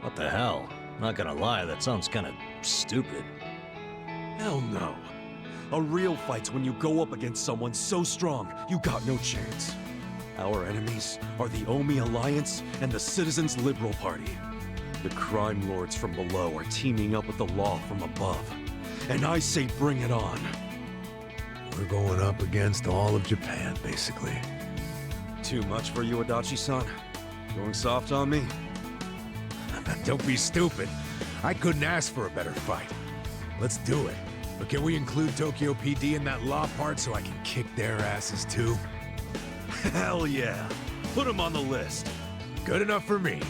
What the hell? Not gonna lie, that sounds kinda stupid. Hell no. A real fight's when you go up against someone so strong, you got no chance. Our enemies are the Omi Alliance and the Citizens Liberal Party. The crime lords from below are teaming up with the law from above. And I say bring it on. We're going up against all of Japan, basically. Too much for you, Adachi-san? Going soft on me? Don't be stupid. I couldn't ask for a better fight. Let's do it. But can we include Tokyo PD in that law part so I can kick their asses too? Hell yeah. Put them on the list. Good enough for me.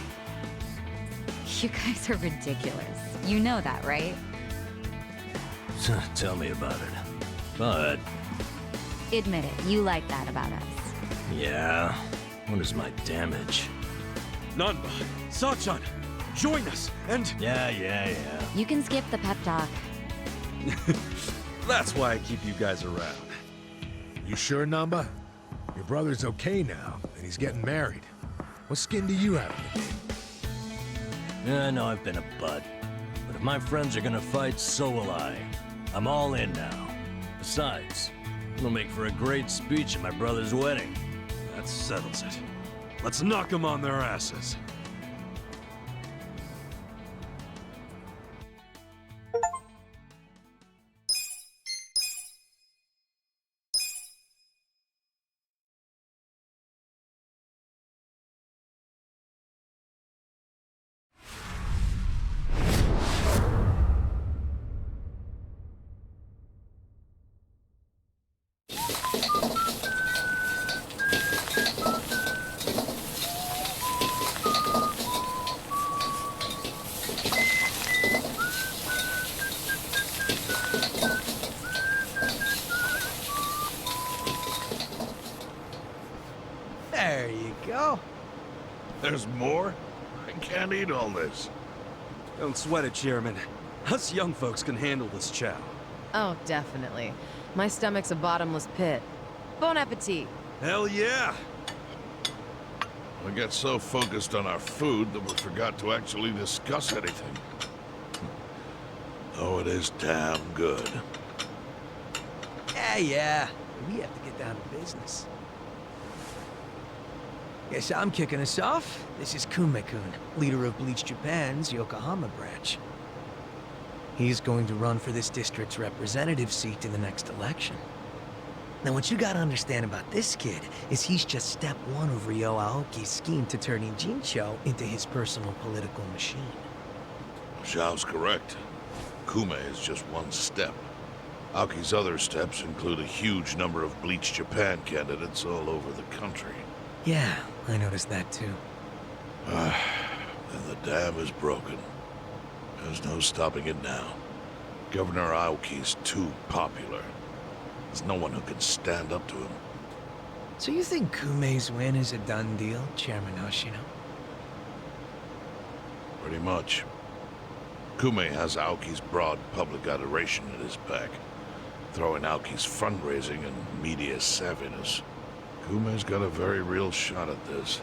You guys are ridiculous. You know that, right? Tell me about it. But... Admit it, you like that about us. yeah, what is my damage? Nanba, Sachan, join us, and... Yeah. You can skip the pep talk. That's why I keep you guys around. You sure, Namba? Your brother's okay now, and he's getting married. What skin do you have in the game? Yeah, I know I've been a butt. But if my friends are gonna fight, so will I. I'm all in now. Besides, it'll make for a great speech at my brother's wedding. That settles it. Let's knock them on their asses. There you go. There's more? I can't eat all this. Don't sweat it, Chairman. Us young folks can handle this chow. Oh, definitely. My stomach's a bottomless pit. Bon appetit. Hell yeah! We got so focused on our food that we forgot to actually discuss anything. Oh, it is damn good. Yeah. We have to get down to business. Guess I'm kicking us off. This is Kume-kun, leader of Bleach Japan's Yokohama branch. He's going to run for this district's representative seat in the next election. Now, what you gotta understand about this kid is he's just step one of Ryo Aoki's scheme to turn Ijincho into his personal political machine. Xiao's correct. Kume is just one step. Aoki's other steps include a huge number of Bleach Japan candidates all over the country. Yeah, I noticed that too. And the dam is broken. There's no stopping it now. Governor Aoki's too popular. There's no one who can stand up to him. So you think Kume's win is a done deal, Chairman Hoshino? Pretty much. Kume has Aoki's broad public adoration at his back. Throwing Aoki's fundraising and media savviness. Kume's got a very real shot at this.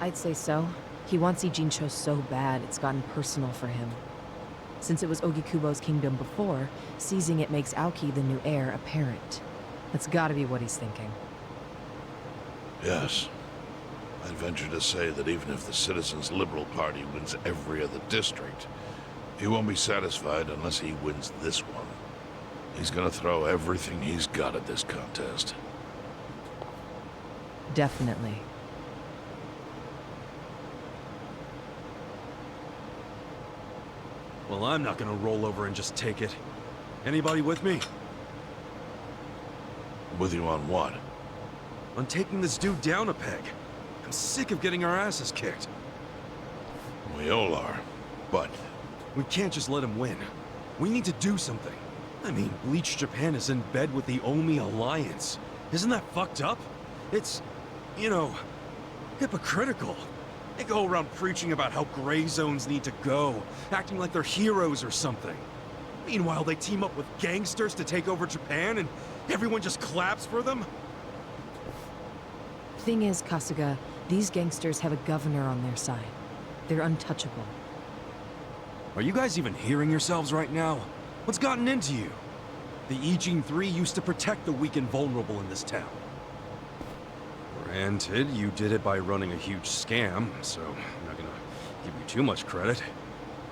I'd say so. He wants Ijincho so bad, it's gotten personal for him. Since it was Ogikubo's kingdom before, seizing it makes Aoki the new heir apparent. That's gotta be what he's thinking. Yes. I'd venture to say that even if the Citizens' Liberal Party wins every other district, he won't be satisfied unless he wins this one. He's gonna throw everything he's got at this contest. Definitely. Well, I'm not gonna roll over and just take it. Anybody with me? With you on what? On taking this dude down a peg. I'm sick of getting our asses kicked. We all are, but... We can't just let him win. We need to do something. I mean, Bleach Japan is in bed with the Omi Alliance. Isn't that fucked up? It's, you know, hypocritical. They go around preaching about how gray zones need to go, acting like they're heroes or something. Meanwhile, they team up with gangsters to take over Japan, and everyone just claps for them? Thing is, Kasuga, these gangsters have a governor on their side. They're untouchable. Are you guys even hearing yourselves right now? What's gotten into you? The Ijin 3 used to protect the weak and vulnerable in this town. Granted, you did it by running a huge scam, so I'm not gonna give you too much credit.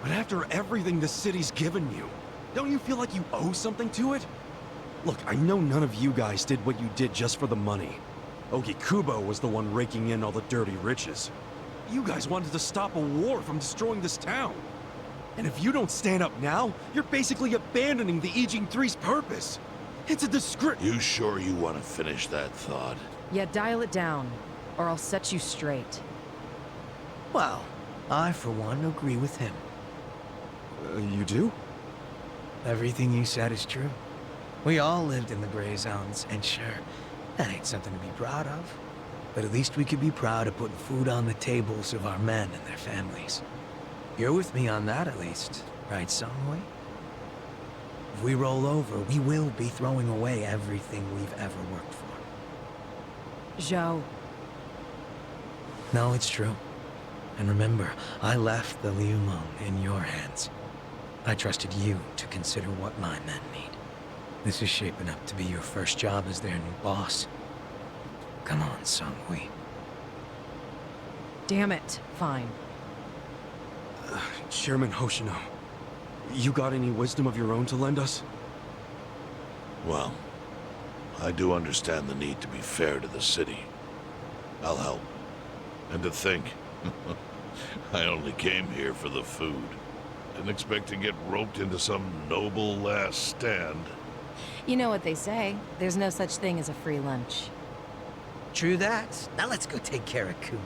But after everything the city's given you, don't you feel like you owe something to it? Look, I know none of you guys did what you did just for the money. Ogikubo was the one raking in all the dirty riches. You guys wanted to stop a war from destroying this town. And if you don't stand up now, you're basically abandoning the Ijin 3's purpose. It's a disgrace. You sure you want to finish that thought? Yeah, dial it down, or I'll set you straight. Well, I, for one, agree with him. You do? Everything you said is true. We all lived in the gray zones, and sure, that ain't something to be proud of. But at least we could be proud of putting food on the tables of our men and their families. You're with me on that, at least, right, Songhui? If we roll over, we will be throwing away everything we've ever worked for. Zhao. No, it's true. And remember, I left the Liu Meng in your hands. I trusted you to consider what my men need. This is shaping up to be your first job as their new boss. Come on, Songhui. Damn it. Fine. Chairman Hoshino, you got any wisdom of your own to lend us? Well, I do understand the need to be fair to the city. I'll help. And to think, I only came here for the food. Didn't expect to get roped into some noble last stand. You know what they say, there's no such thing as a free lunch. True that. Now let's go take care of Kume.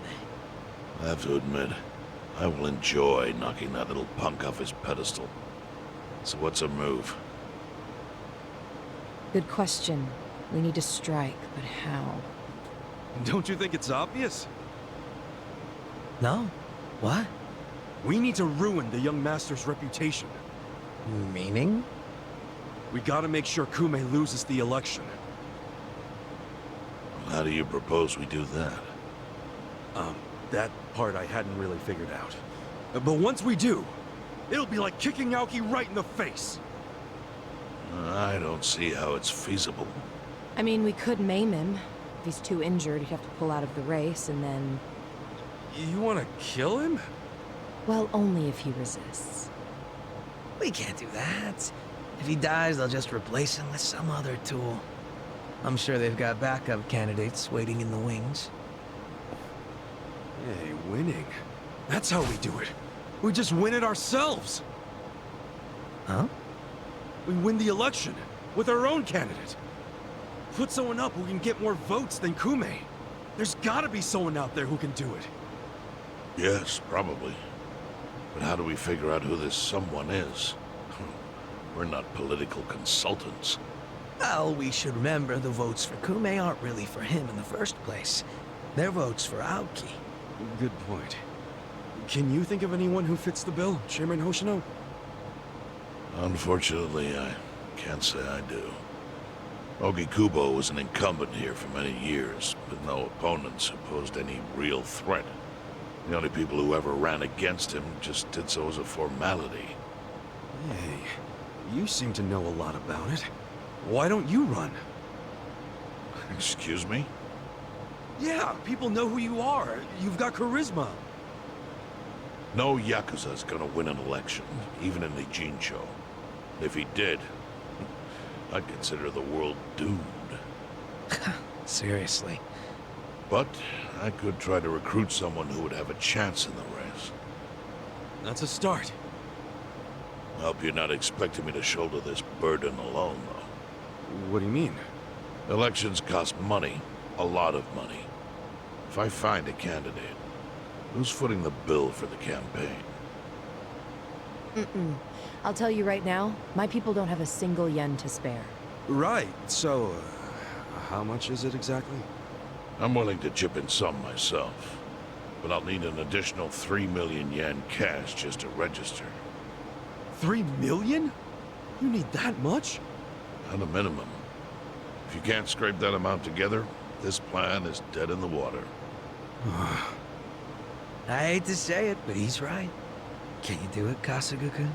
I have to admit, I will enjoy knocking that little punk off his pedestal. So what's a move? Good question. We need to strike, but how? Don't you think it's obvious? No. What? We need to ruin the young master's reputation. Meaning? We gotta make sure Kume loses the election. How do you propose we do that? That part I hadn't really figured out. But once we do, it'll be like kicking Aoki right in the face. I don't see how it's feasible. I mean, we could maim him. If he's too injured, he'd have to pull out of the race, and then... You wanna kill him? Well, only if he resists. We can't do that. If he dies, they'll just replace him with some other tool. I'm sure they've got backup candidates waiting in the wings. Hey, winning. That's how we do it. We just win it ourselves. Huh? We win the election with our own candidate. Put someone up who can get more votes than Kume. There's gotta be someone out there who can do it. Yes, probably. But how do we figure out who this someone is? We're not political consultants. Well, we should remember the votes for Kume aren't really for him in the first place. They're votes for Aoki. Good point. Can you think of anyone who fits the bill, Chairman Hoshino? Unfortunately, I can't say I do. Ogi Kubo was an incumbent here for many years, but no opponents who posed any real threat. The only people who ever ran against him just did so as a formality. Hey, you seem to know a lot about it. Why don't you run? Excuse me? Yeah, people know who you are. You've got charisma. No Yakuza's gonna win an election, even in the Jincho. If he did, I'd consider the world doomed. Seriously. But I could try to recruit someone who would have a chance in the race. That's a start. I hope you're not expecting me to shoulder this burden alone, though. What do you mean? Elections cost money. A lot of money. If I find a candidate, who's footing the bill for the campaign? I'll tell you right now, my people don't have a single yen to spare. Right, so... how much is it exactly? I'm willing to chip in some myself, but I'll need an additional 3 million yen cash just to register. 3 million? You need that much? At a minimum. If you can't scrape that amount together, this plan is dead in the water. I hate to say it, but he's right. Can you do it, Kasuga-kun?